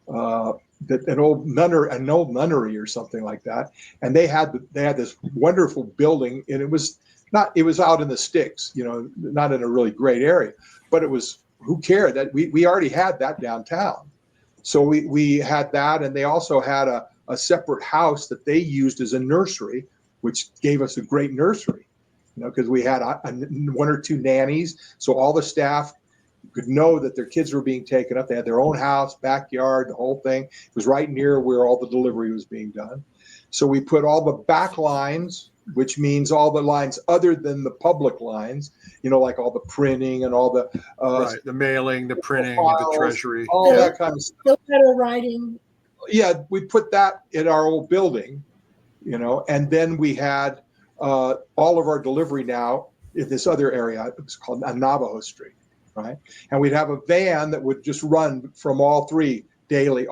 an old nunnery or something like that. And they had this wonderful building, and it was out in the sticks, not in a really great area, but it was, who cared that we already had that downtown. So we had that, and they also had a separate house that they used as a nursery, which gave us a great nursery, because we had one or two nannies, so all the staff could know that their kids were being taken up. They had their own house, backyard, the whole thing. It was right near where all the delivery was being done. So we put all the back lines, which means all the lines other than the public lines, like all the printing and all the the mailing, the printing, files, the treasury, all that kind of stuff. The letter writing. Yeah, we put that in our old building, and then we had all of our delivery now in this other area. It was called Navajo Street, right? And we'd have a van that would just run from all three daily,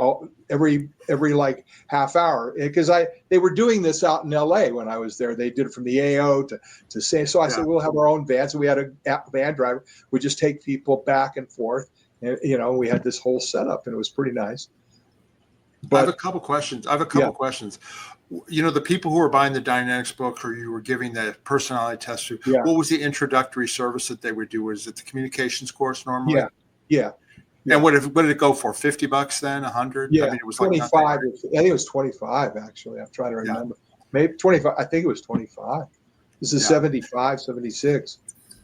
every like half hour, because they were doing this out in LA when I was there. They did it from the AO to say. So I said, we'll have our own van. So we had a van driver. We just take people back and forth, and we had this whole setup, and it was pretty nice. But I have a couple questions. The people who were buying the Dynamics book, or you were giving the personality test to, what was the introductory service that they would do? Was it the communications course normally? Yeah. And what did it go for? $50 then? 100? Yeah, I mean, it was 25. Like I think it was 25 actually. I'm trying to remember. Maybe 25. I think it was 25. This is 75, 76.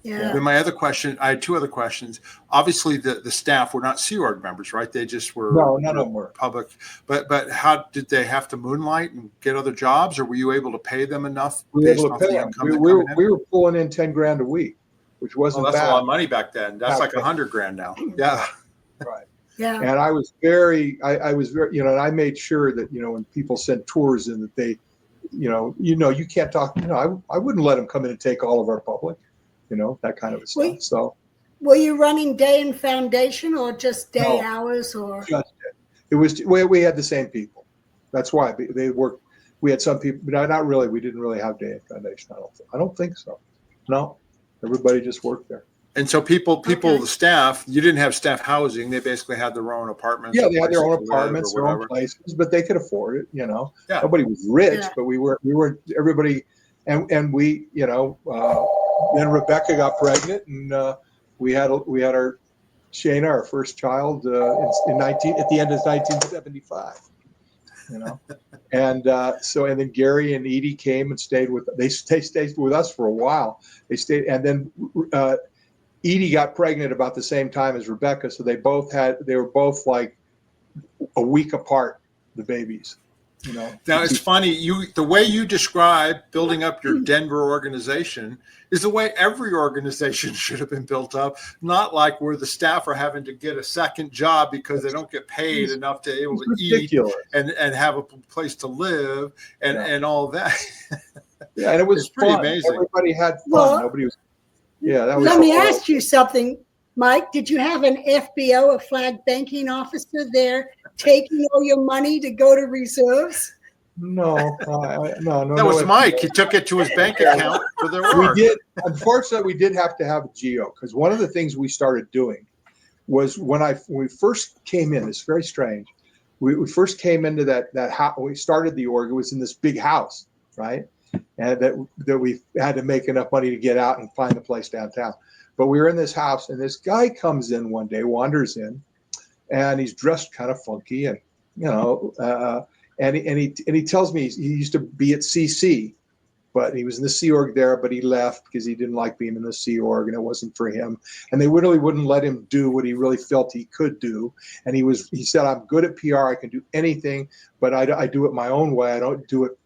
Yeah. Then I had two other questions. Obviously, the staff were not Sea Org members, right? They just were none of them were public. But how did they have to moonlight and get other jobs, or were you able to pay them enough? We were able to pay them. We were pulling in $10,000 a week, which wasn't that's bad. a lot of money back then. That's like $100,000 now. Yeah. Right. Yeah. And I was very, and I made sure that, when people sent tours in, that they, you can't talk, I wouldn't let them come in and take all of our public, that kind of stuff. So. Were you running day and foundation, or just day hours, or? It was we had the same people. That's why they worked. We had some people, but not really. We didn't really have day incarnation. I don't think so. No, everybody just worked there. And so people, Okay. the staff, you didn't have staff housing. They basically had their own apartments. Yeah, or they had their places own to live or apartments, their own whatever. places, but they could afford it. You know, Yeah. nobody was rich, Yeah. but we were everybody, and we, you know, then Rebecca got pregnant, and we had our Shayna, our first child, at the end of 1975. You know, and and then Gary and Edie came and stayed with. They stayed with us for a while. They stayed, and then Edie got pregnant about the same time as Rebecca, so they were both like a week apart, the babies. You know. Now it's funny, the way you describe building up your Denver organization is the way every organization should have been built up, not like where the staff are having to get a second job because they don't get paid enough to be able to ridiculous. eat and have a place to live and all that. Yeah, and it was pretty fun. amazing. Everybody had fun. Well, Nobody was. Yeah, that was. Let me ask you something, Mike. Did you have an FBO, a flag banking officer there, taking all your money to go to reserves? No. That was Mike. He took it to his bank account for the We war. did. Unfortunately, we did have to have a geo because one of the things we started doing was when we first came in. It's very strange. We first came into that house. We started the org. It was in this big house, right? And that we had to make enough money to get out and find the place downtown. But we were in this house, and this guy comes in one day, wanders in, and he's dressed kind of funky, and you know, and he tells me he used to be at CC, but he was in the Sea Org there, but he left because he didn't like being in the Sea Org, and it wasn't for him. And they really wouldn't let him do what he really felt he could do. And he said, "I'm good at PR. I can do anything, but I do it my own way. I don't do it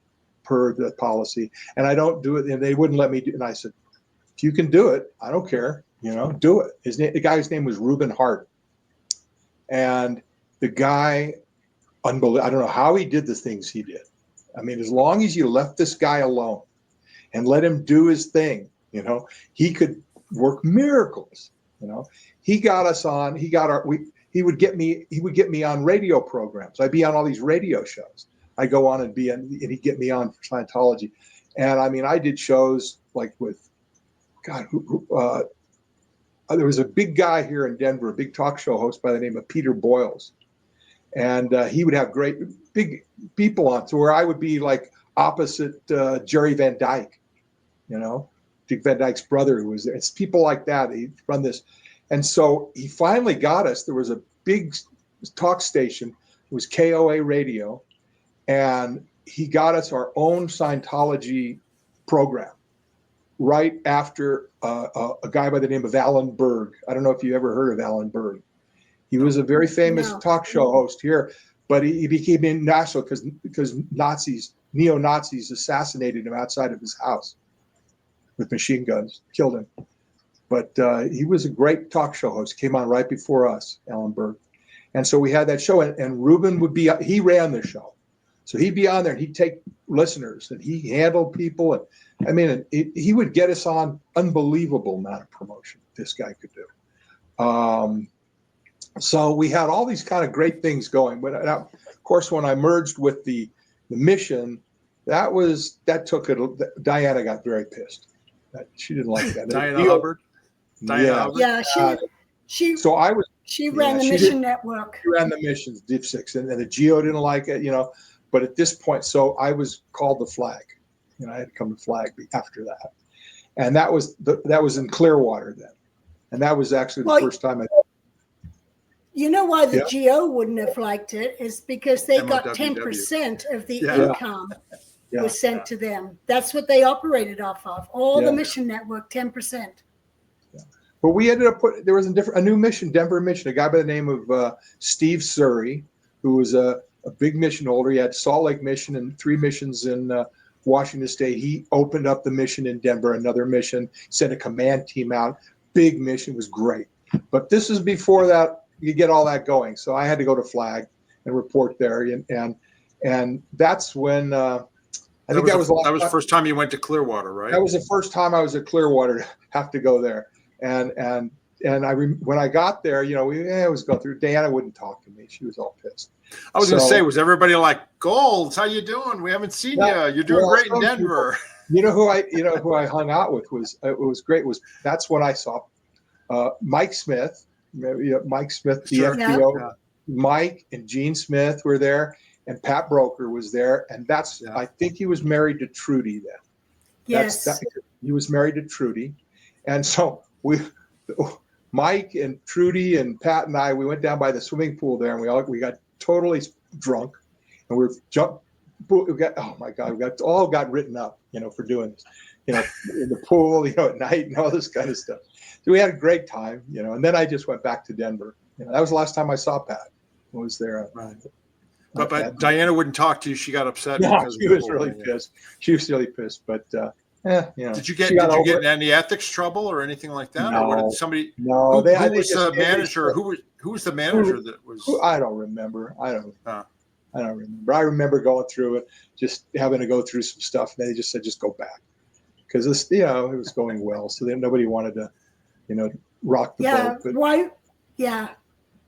per the policy, and I don't do it." And they wouldn't let me do. And I said, "If you can do it, I don't care. You know, do it." The guy's name was Reuben Hart, and the guy, unbelievable. I don't know how he did the things he did. I mean, as long as you left this guy alone and let him do his thing, you know, he could work miracles. You know, he got us on. He would get me on radio programs. I'd be on all these radio shows. I go on and he'd get me on for Scientology. And I mean, I did shows like with, God, there was a big guy here in Denver, a big talk show host by the name of Peter Boyles. And he would have great big people on to where I would be like opposite Jerry Van Dyke, you know, Dick Van Dyke's brother who was there. It's people like that. He'd run this. And so he finally got us. There was a big talk station. It was KOA radio. And he got us our own Scientology program right after a guy by the name of Alan Berg. I don't know if you ever heard of Alan Berg. He was a very famous talk show host here, but he became international because neo-Nazis assassinated him outside of his house with machine guns, killed him. But he was a great talk show host. Came on right before us, Alan Berg. And so we had that show, and Reuben he ran the show. So he'd be on there and he'd take listeners and he handled people. And I mean, he would get us on unbelievable amount of promotion this guy could do. So we had all these kind of great things going. But of course, when I merged with the mission, that took it. Diana got very pissed. She didn't like that. Diana Hubbard. Yeah, she. So I was. She ran the mission network. She ran the missions, Deep Six, and the Geo didn't like it, you know. But at this point, so I was called the Flag. You know, I had to come to Flag after that, and that was in Clearwater then, and that was actually the first time I. You know why the GO wouldn't have liked it is because they got 10% of the income was sent to them. That's what they operated off of. All the mission network, 10%. But we ended up there was a new mission, Denver mission, a guy by the name of Steve Surrey, who was a big mission holder. He had Salt Lake mission and 3 missions in Washington State. He opened up the mission in Denver, another mission, sent a command team out. Big mission, was great. But this is before that you get all that going. So I had to go to Flag and report there, and that's when I think that was the first time you went to Clearwater, right? That was the first time I was at Clearwater. Have to go there. And when I got there, we always go through. Diana wouldn't talk to me. She was all pissed. I was going to say, was everybody like, Golds, how you doing? We haven't seen you. You're doing great in Denver. Who I hung out with was great. That's when I saw Mike Smith. Mike Smith, the FBO. Yeah. Mike and Gene Smith were there, and Pat Broker was there, and I think he was married to Trudy then. Yes, he was married to Trudy, and so Mike and Trudy and Pat and I, we went down by the swimming pool there, and we got totally drunk, and oh my God, we got written up, for doing this, in the pool, at night and all this kind of stuff. So we had a great time, and then I just went back to Denver. That was the last time I saw Pat. I was there. Right. But Diana wouldn't talk to you. She got upset. No, she was really pissed. She was really pissed. But did you get in any ethics trouble or anything like that? No, or did somebody? No, who was the manager? Who was the manager that was? I don't remember. I don't remember. I remember going through it, just having to go through some stuff, and they just said, just go back, because it was going well. So then nobody wanted to, rock the boat. But, why? Yeah.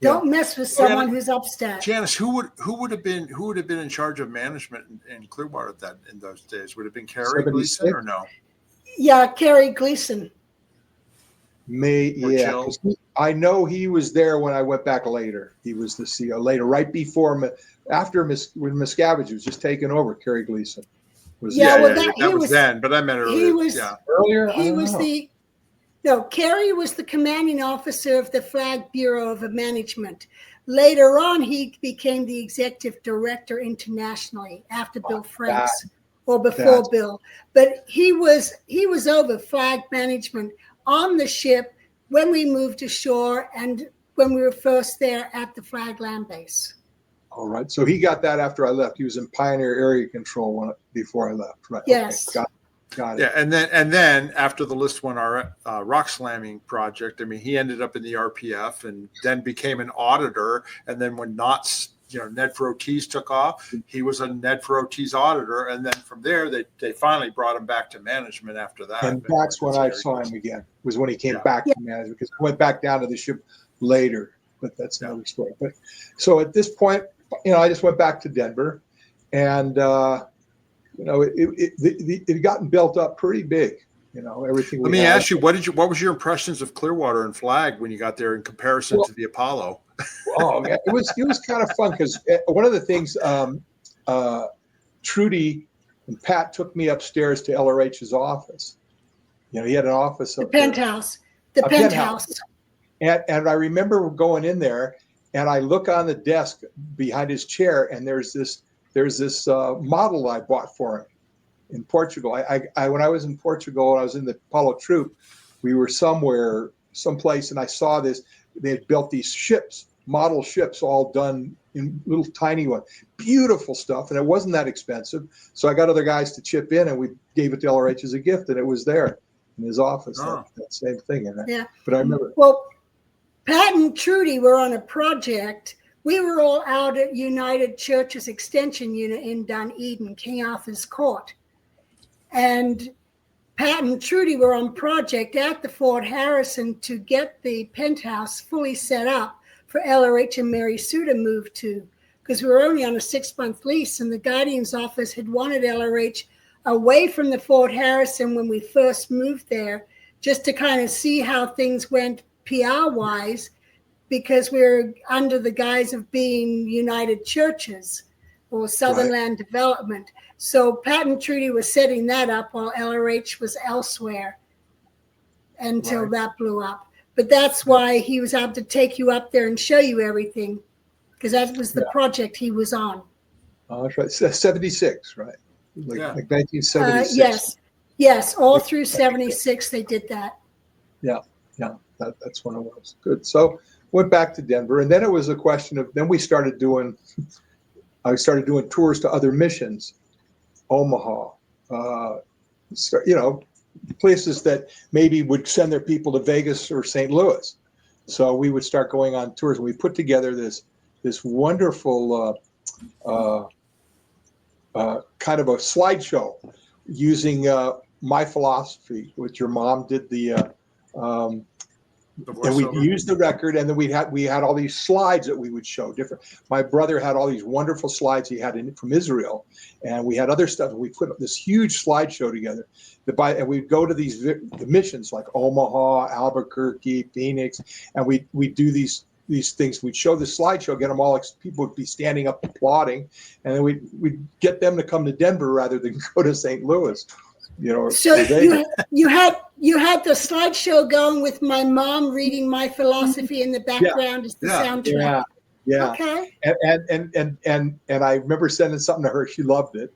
Don't mess with someone who's upstairs. Janice, who would have been in charge of management in Clearwater in those days? Would it have been Carrie Gleason or no? Yeah, Carrie Gleason. I know he was there when I went back later. He was the CEO later, right before, when Miscavige was just taking over. Carrie Gleason was. That was then, but I meant earlier. He was earlier. He was Carey was the commanding officer of the Flag Bureau of Management. Later on, he became the executive director internationally after Bill Franks, or before Bill. But he was over flag management on the ship when we moved ashore and when we were first there at the Flag Land Base. All right. So he got that after I left. He was in Pioneer Area Control before I left. Right. Yes. Okay. Got it. Yeah, and then after the List 1 rock slamming project, he ended up in the RPF and then became an auditor. And then when Knott's, Ned for OTs took off, he was a Ned for OTs auditor. And then from there, they finally brought him back to management after that. And that's when I saw him again, was when he came back to management, because he went back down to the ship later. But that's another story. But so at this point, I just went back to Denver, and it had gotten built up pretty big, everything. Let me ask you, what was your impressions of Clearwater and Flag when you got there in comparison to the Apollo? Oh, man, it was kind of fun, because one of the things, Trudy and Pat took me upstairs to LRH's office. He had an office up there. The penthouse. And I remember going in there, and I look on the desk behind his chair, and there's this model I bought for him in Portugal. I when I was in Portugal, and I was in the Apollo troop, we were someplace, and I saw this. They had built these model ships, all done in little tiny ones, beautiful stuff, and it wasn't that expensive. So I got other guys to chip in, and we gave it to LRH as a gift, and it was there in his office. That same thing. But I remember. Well, Pat and Trudy were on a project. We were all out at United Church's extension unit in Dunedin, King Arthur's Court. And Pat and Trudy were on project at the Fort Harrison to get the penthouse fully set up for LRH and Mary Sue to move to, because we were only on a 6-month lease, and the Guardian's office had wanted LRH away from the Fort Harrison when we first moved there, just to kind of see how things went PR-wise, because we were under the guise of being United Churches or Southern Land Development. So Pat and Trudy was setting that up while LRH was elsewhere until that blew up. But that's why he was able to take you up there and show you everything, because that was the project he was on. Oh, that's right. 76, right? Like 1976. Yes. All through 76, they did that. Yeah. That's when it was. Good. So went back to Denver, and then it was a question of, then I started doing tours to other missions, Omaha, places that maybe would send their people to Vegas or St. Louis. So we would start going on tours, and we put together this wonderful kind of a slideshow using my philosophy, which your mom did the And we used the record, and then we had all these slides that we would show different. My brother had all these wonderful slides he had from Israel, and we had other stuff. We put this huge slideshow together. And we'd go to the missions like Omaha, Albuquerque, Phoenix, and we do these things. We'd show the slideshow, get them all. People would be standing up applauding, and then we'd get them to come to Denver rather than go to St. Louis. So you had the slideshow going with my mom reading my philosophy in the background as the soundtrack. Yeah. Okay. And I remember sending something to her. She loved it.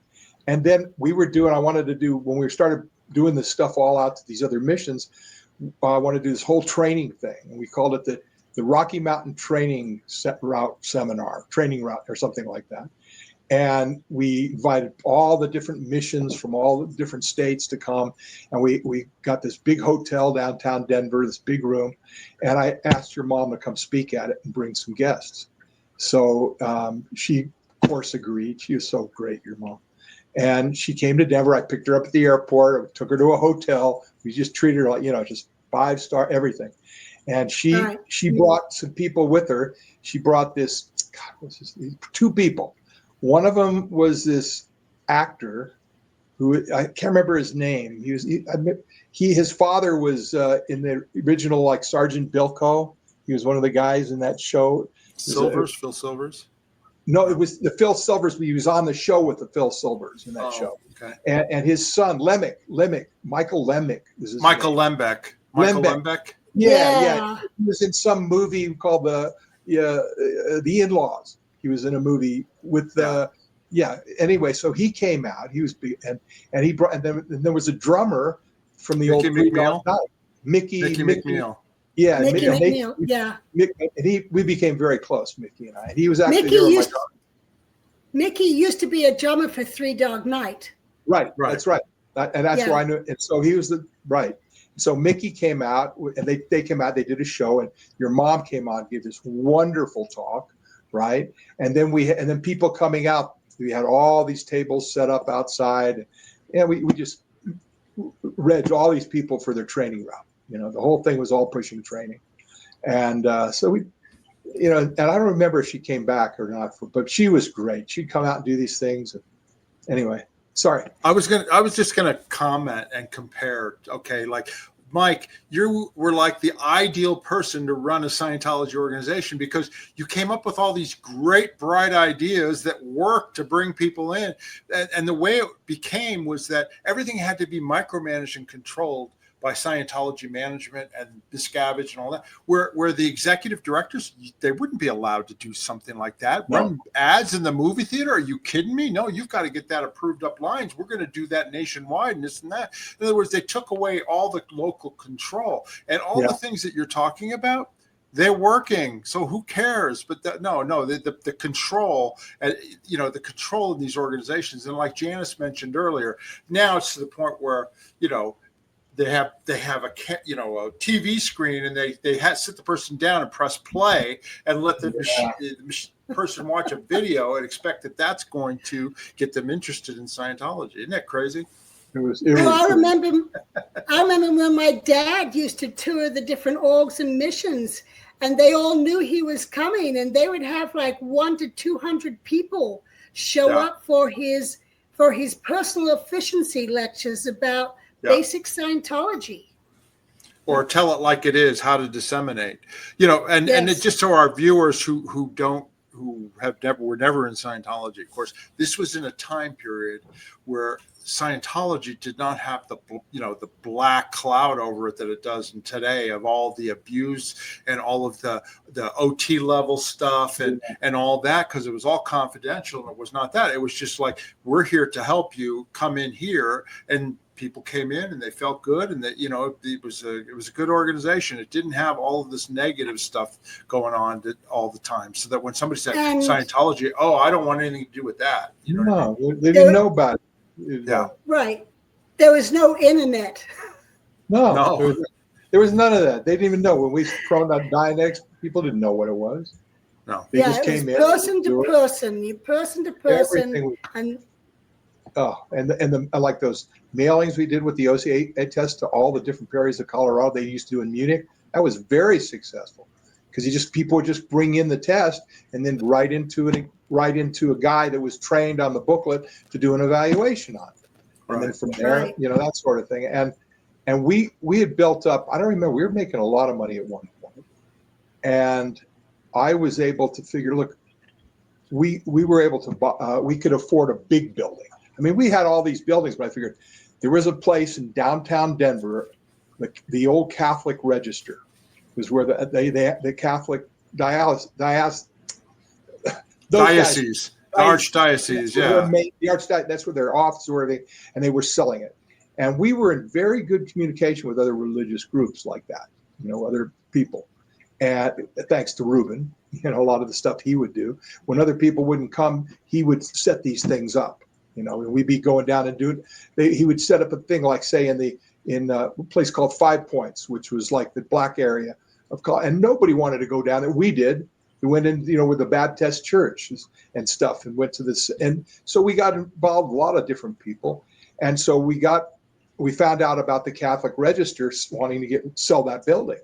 And then I wanted to do, when we started doing this stuff all out to these other missions, I wanted to do this whole training thing. And we called it the Rocky Mountain Training Route Seminar, Training Route or something like that. And we invited all the different missions from all the different states to come. And we got this big hotel downtown Denver, this big room. And I asked your mom to come speak at it and bring some guests. So she, of course, agreed. She was so great, your mom. And she came to Denver. I picked her up at the airport. I took her to a hotel. We just treated her like, just 5-star everything. And she brought some people with her. She brought two people. One of them was this actor who I can't remember his name. His father was in the original like Sergeant Bilko. He was one of the guys in that show. Phil Silvers. No, it was the Phil Silvers. He was on the show with the Phil Silvers in that show. Okay. And his son Michael Lembeck was his name. Lembeck. Yeah. He was in some movie called the In-Laws. He was in a movie with Anyway, so he came out. He was big, and he brought. And then there was a drummer from the old McNeil. Mickey McNeil. Yeah, Mickey McNeil. Yeah. And we became very close, Mickey and I. And he was actually Mickey used to be a drummer for Three Dog Night. Right. That's right. And that's why I knew. And so he was So Mickey came out, and they came out. They did a show, and your mom came on, gave this wonderful talk. Right. And then people coming out, we had all these tables set up outside, and we just read all these people for their training route. The whole thing was all pushing training. And so we, and I don't remember if she came back or not, but she was great. She'd come out and do these things. Anyway, sorry. I was just gonna comment and compare. Okay, like Mike, you were like the ideal person to run a Scientology organization because you came up with all these great, bright ideas that worked to bring people in. And the way it became was that everything had to be micromanaged and controlled by Scientology Management and Miscavige and all that, where the executive directors, they wouldn't be allowed to do something like that. No. Run ads in the movie theater? Are you kidding me? No, you've got to get that approved up lines. We're going to do that nationwide and this and that. In other words, they took away all the local control and all the things that you're talking about. They're working, so who cares? But the control, the control of these organizations, and like Janice mentioned earlier, now it's to the point where they have a TV screen, and they sit the person down and press play and let the person watch a video and expect that that's going to get them interested in Scientology. Isn't that crazy? I remember when my dad used to tour the different orgs and missions, and they all knew he was coming, and they would have like 100 to 200 people show up for his personal efficiency lectures about basic Scientology. Or tell it like it is, how to disseminate. And it, just so our viewers who were never in Scientology, of course, this was in a time period where Scientology did not have the black cloud over it that it does in today of all the abuse and all of the OT level stuff and all that, because it was all confidential, and it was not that. It was just like, we're here to help you, come in here, and people came in and they felt good, and that it was a good organization. It didn't have all of this negative stuff going on all the time, so that when somebody said Scientology, I don't want anything to do with that. They didn't know about it. Right. There was no internet. No. There was none of that. They didn't even know when we thrown out Dynex. People didn't know what it was. No, they just came in. Person to person, and I like those mailings we did with the OCA test to all the different areas of Colorado they used to do in Munich. That was very successful because people would just bring in the test and then write into a guy that was trained on the booklet to do an evaluation on it. And then from there, that sort of thing. And we had built up, I don't remember, we were making a lot of money at one point. And I was able to figure, look, we were able to buy, we could afford a big building. I mean, we had all these buildings, but I figured there was a place in downtown Denver, the old Catholic Register, was where the Catholic diocese, archdiocese, the archdiocese, that's where their offices were, and they were selling it. And we were in very good communication with other religious groups like that, other people. And thanks to Reuben, a lot of the stuff he would do. When other people wouldn't come, he would set these things up. And we'd be going down and do it. He would set up a thing like, say, in a place called 5 Points, which was like the black area and nobody wanted to go down there. We did. We went in, with the Baptist church and stuff, and went to this. And so we got involved with a lot of different people. And so we found out about the Catholic Register wanting to sell that building.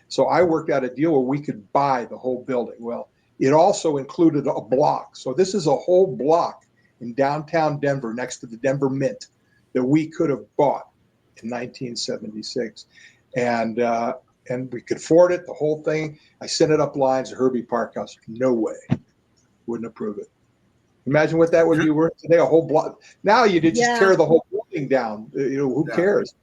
So I worked out a deal where we could buy the whole building. Well, it also included a block. So this is a whole block in downtown Denver next to the Denver Mint that we could have bought in 1976. And we could afford it, the whole thing. I sent it up lines to Herbie Parkhouse. No way. Wouldn't approve it. Imagine what that would be worth today, a whole block. Now you did just tear the whole building down. Who cares?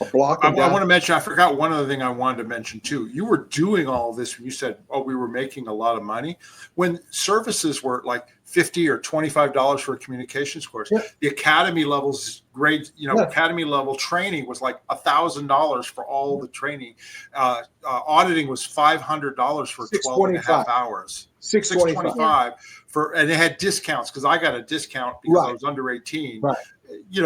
A block. I want to mention, I forgot one other thing I wanted to mention too. You were doing all of this when you said, we were making a lot of money. When services were like $50 or $25 for a communications course, the academy levels grades, academy level training was like $1,000 for all the training. Auditing was $500 for 12 and a half hours. $625 for, and they had discounts because I got a discount because I was under 18. Right.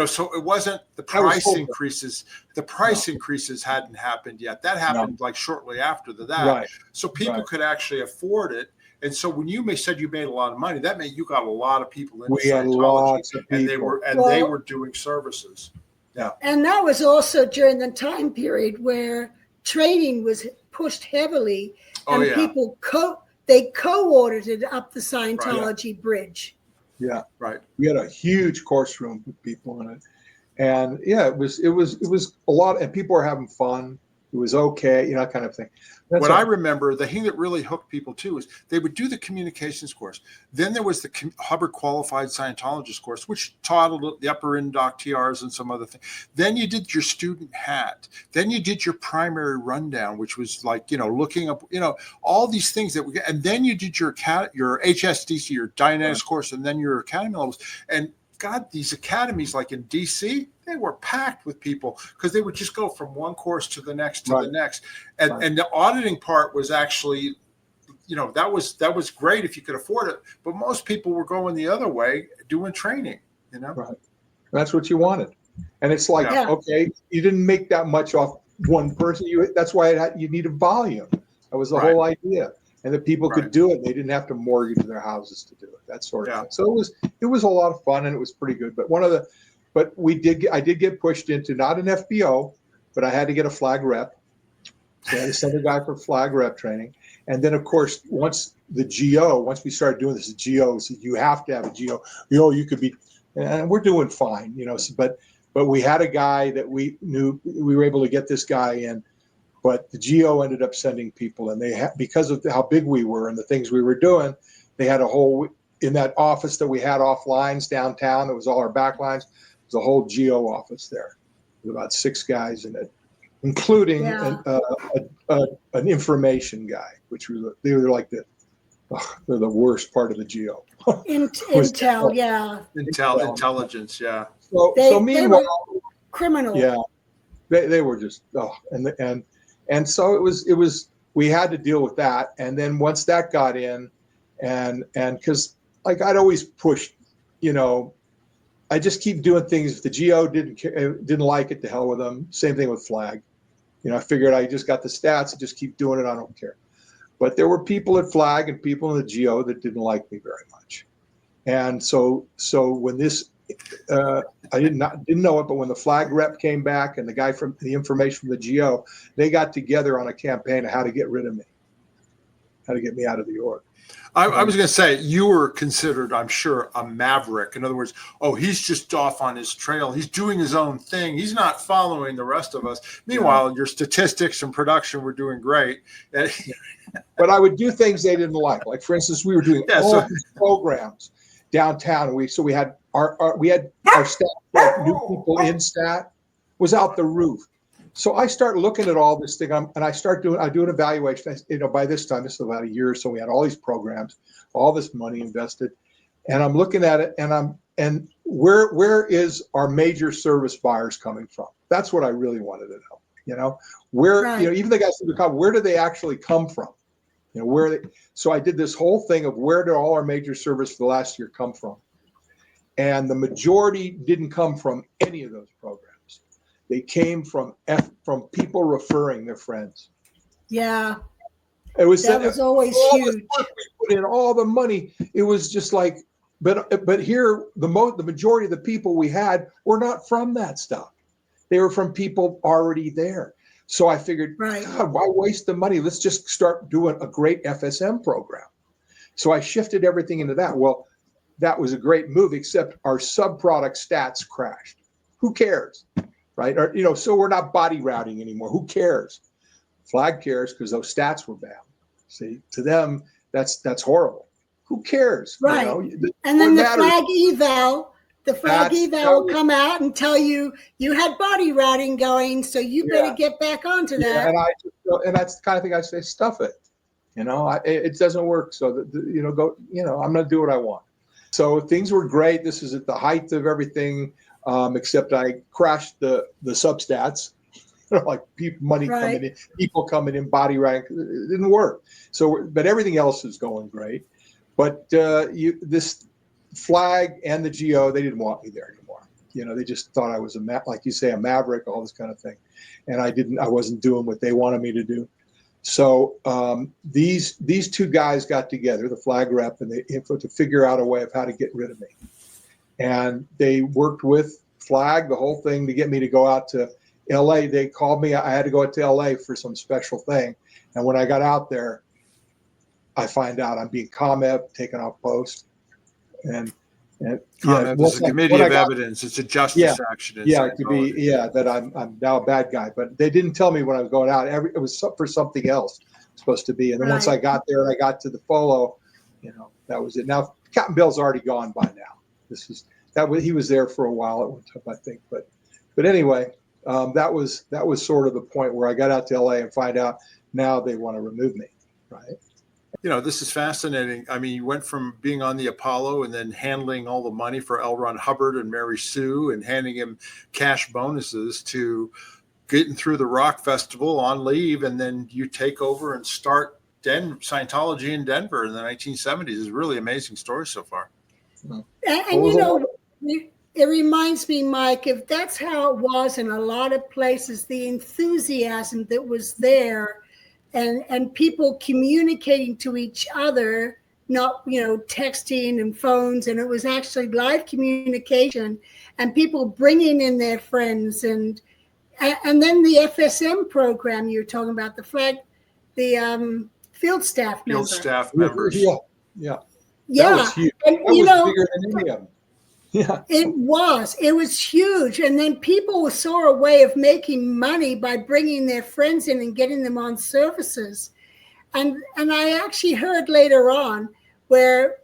So it wasn't the price increases. The price increases hadn't happened yet. That happened like shortly after that. Right. So people could actually afford it. And so when you said you made a lot of money, that meant you got a lot of people into Scientology, and they were doing services. Yeah. And that was also during the time period where training was pushed heavily, and people co-audited up the Scientology bridge. Yeah, right. We had a huge course room with people in it, and it was a lot, and people were having fun. It was okay, kind of thing. I remember, the thing that really hooked people too is they would do the communications course. Then there was the Hubbard Qualified Scientologist course, which taught the upper end doc TRs and some other thing. Then you did your student hat. Then you did your primary rundown, which was like, looking up, all these things that and then you did your HSDC, your Dianetics course, and then your academy levels. And God, these academies like in DC, they were packed with people because they would just go from one course to the next to the next. And the auditing part was actually, that was great if you could afford it. But most people were going the other way, doing training, Right. That's what you wanted. And it's like, okay, you didn't make that much off one person. That's why you needed volume. That was the whole idea. And that people could do it. They didn't have to mortgage their houses to do it. That sort of thing. So it was a lot of fun, and it was pretty good. But I did get pushed into not an FBO, but I had to get a flag rep. So I had to send a guy for flag rep training. And then, of course, once we started doing this, the GO said, you have to have a GO. You could be, and we're doing fine, but we had a guy that we knew, we were able to get this guy in. But the GO ended up sending people, and because of how big we were and the things we were doing, they had a whole, in that office that we had off lines downtown, that was all our back lines, was a whole GO office there with about 6 guys in it, including an information guy, which they were like they're the worst part of the GO. Intel, intelligence, yeah. So meanwhile, they were criminal. Yeah, they were just and so it was we had to deal with that. And then once that got in, and because like I'd always pushed, I just keep doing things. If the GO didn't like it, to hell with them. Same thing with flag. I figured I just got the stats and just keep doing it. I don't care. But there were people at flag and people in the GO that didn't like me very much. And so when this I didn't know it, but when the flag rep came back and the guy from the information from the GO, they got together on a campaign of how to get rid of me, how to get me out of the org. I was going to say, you were considered, I'm sure, a maverick. In other words, oh, he's just off on his trail. He's doing his own thing. He's not following the rest of us. Meanwhile, your statistics and production were doing great. But I would do things they didn't like. Like, for instance, we were doing these programs downtown. And we had our staff, like new people in stat, was out the roof. So I start looking at all this thing, and I do an evaluation. By this time, this is about a year or so, we had all these programs, all this money invested, and I'm looking at it, and where is our major service buyers coming from? That's what I really wanted to know. Even the guys who come, where do they actually come from? So I did this whole thing of where did all our major service for the last year come from, and the majority didn't come from any of those programs. They came from people referring their friends. Yeah, that was always huge. We put in all the money. It was just like, but here the majority of the people we had were not from that stuff. They were from people already there. So I figured, God, why waste the money? Let's just start doing a great FSM program. So I shifted everything into that. Well, that was a great move, except our subproduct stats crashed. Who cares? Right? Or, so we're not body routing anymore. Who cares? Flag cares because those stats were bad. See, to them, that's horrible. Who cares? Right. And then the flag eval will come out and tell you had body routing going, so you better get back onto that. And that's the kind of thing I say, stuff it. It doesn't work. So go. I'm going to do what I want. So things were great. This is at the height of everything. Except I crashed the substats, like people coming in, body rank. It didn't work. So, but everything else is going great. But this flag and the GO, they didn't want me there anymore. They just thought I was like you say, a maverick, all this kind of thing. And I wasn't doing what they wanted me to do. So these two guys got together, the flag rep and the info, to figure out a way of how to get rid of me. And they worked with Flag, the whole thing, to get me to go out to LA. They called me. I had to go out to LA for some special thing. And when I got out there, I find out I'm being ComEv, taken off post. And ComEv is a committee of evidence. It's a justice action. That I'm now a bad guy. But they didn't tell me when I was going out. It was for something else supposed to be. And then once I got there and I got to the polo, that was it. Now Captain Bill's already gone by now. He was there for a while at one time, I think, but anyway, that was sort of the point where I got out to LA and find out now they want to remove me, right? This is fascinating. I mean, you went from being on the Apollo and then handling all the money for L. Ron Hubbard and Mary Sue and handing him cash bonuses to getting through the Rock Festival on leave, and then you take over and start Scientology in Denver in the 1970s. It's a really amazing story so far. And it reminds me, Mike, if that's how it was in a lot of places, the enthusiasm that was there and people communicating to each other, not, texting and phones, and it was actually live communication and people bringing in their friends and then the FSM program you're talking about, the field staff members. Field staff members. Yeah. Yeah, that was huge. And, that was bigger than any of them. Yeah, it was huge. And then people saw a way of making money by bringing their friends in and getting them on services. And I actually heard later on where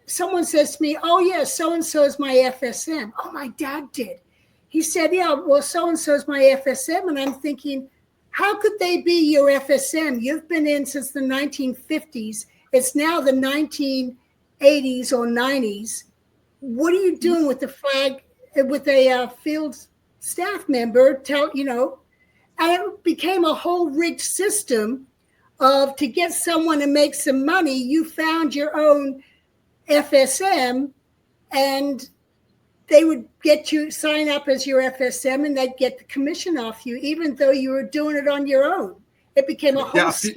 someone says to me, "Oh yeah, so and so is my FSM." Oh, my dad did. He said, "Yeah, well, so and so is my FSM," and I'm thinking, how could they be your FSM? You've been in since the 1950s. It's now the 1980s or 90s. What are you doing with the flag, with a field staff member? And it became a whole rigged system of, to get someone to make some money, you found your own FSM and they would get you sign up as your FSM and they'd get the commission off you, even though you were doing it on your own. It became a whole scam.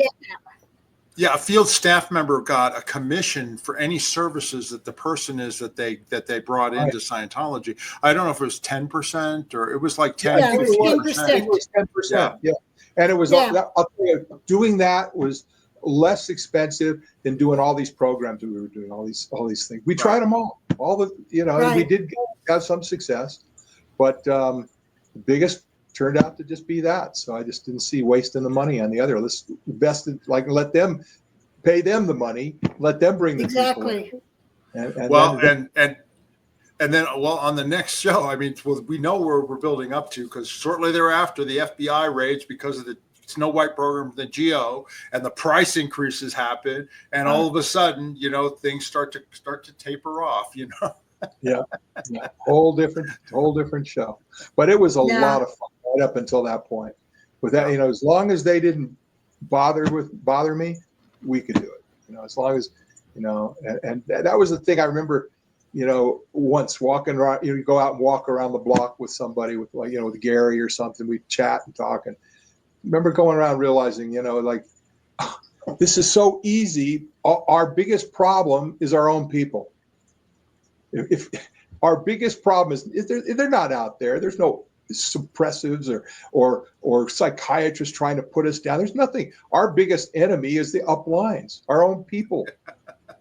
Yeah, a field staff member got a commission for any services that the person is that they brought Right. into Scientology. I don't know if it was 10% or it was like 10, Yeah, it was 15%. I think it was 10%. Yeah. And it was, Yeah. I'll tell you, doing that was less expensive than doing all these programs that we were doing, all these things. We tried them all the, and we did have some success, but the biggest turned out to just be that. So I just didn't see wasting the money on the other. Let's invest it, like let them pay them the money, let them bring the people in. And then on the next show, I mean, we know where we're building up to, because shortly thereafter, the FBI raids because of the Snow White program, the GO, and the price increases happen, and all of a sudden, things start to taper off. Yeah. Whole different show, but it was a lot of fun right up until that point. With that, as long as they didn't bother me, we could do it. As long as and that was the thing I remember. Once walking around, you go out and walk around the block with somebody, with with Gary or something. We chat and talk, and remember going around realizing, this is so easy. Our biggest problem is our own people. If our biggest problem is they're not out there. There's no suppressives or psychiatrists trying to put us down. There's nothing. Our biggest enemy is the uplines, our own people.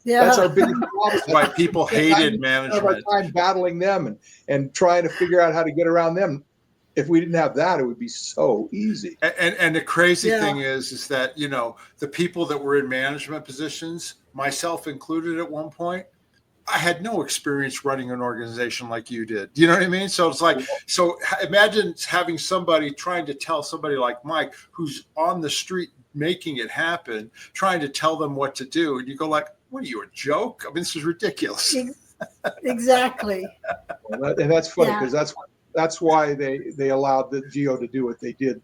Yeah. That's our biggest problem. That's why people hated management. Our time battling them and trying to figure out how to get around them. If we didn't have that, it would be so easy. And the crazy thing is that, the people that were in management positions, myself included at one point, I had no experience running an organization like you did. You know what I mean? So it's like, so imagine having somebody trying to tell somebody like Mike, who's on the street making it happen, trying to tell them what to do. And you go like, what are you, a joke? I mean, this is ridiculous. Exactly. And that's funny because that's why they allowed the GO to do what they did,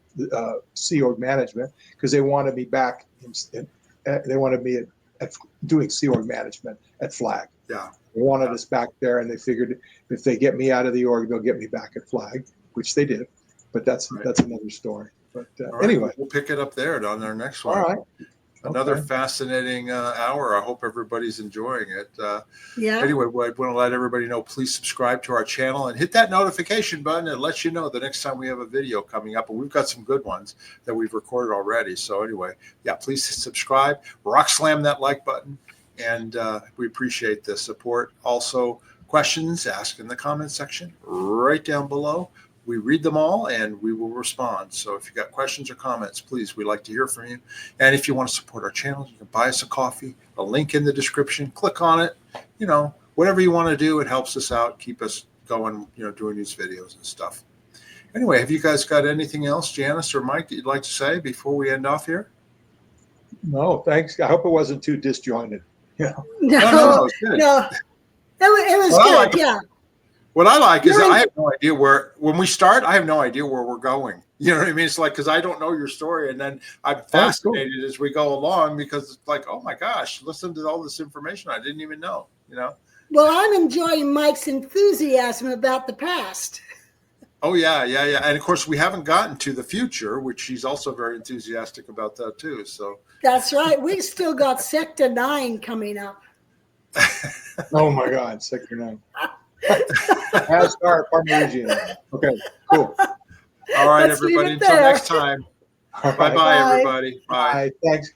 Sea Org Management, because they wanted me back. They wanted me at doing Sea Org Management at Flag. Yeah. They wanted us back there, and they figured if they get me out of the org, they'll get me back at Flag, which they did. But that's another story. But anyway, we'll pick it up there on our next one. All right. Another fascinating hour. I hope everybody's enjoying it. Anyway, I want to let everybody know, please subscribe to our channel and hit that notification button. It lets you know the next time we have a video coming up. And we've got some good ones that we've recorded already. So anyway, please subscribe, rock slam that like button. And we appreciate the support. Also, questions, ask in the comments section right down below. We read them all and we will respond. So if you got questions or comments, please, we'd like to hear from you. And if you want to support our channel, you can buy us a coffee, a link in the description, click on it. Whatever you want to do, it helps us out, keep us going, doing these videos and stuff. Anyway, have you guys got anything else, Janice or Mike, that you'd like to say before we end off here? No, thanks. I hope it wasn't too disjointed. No, it was good. Yeah. What I like is I have no idea when we start, I have no idea where we're going. You know what I mean? It's like, because I don't know your story. And then I'm fascinated as we go along, because it's like, oh my gosh, listen to all this information I didn't even know, Well, I'm enjoying Mike's enthusiasm about the past. Oh, yeah. And of course, we haven't gotten to the future, which he's also very enthusiastic about that too. So that's right. We still got Sector 9 coming up. Oh my God, Sector 9. Astar Parmesan. Okay, cool. All right, everybody. Until next time. Bye-bye, everybody. Bye. Thanks.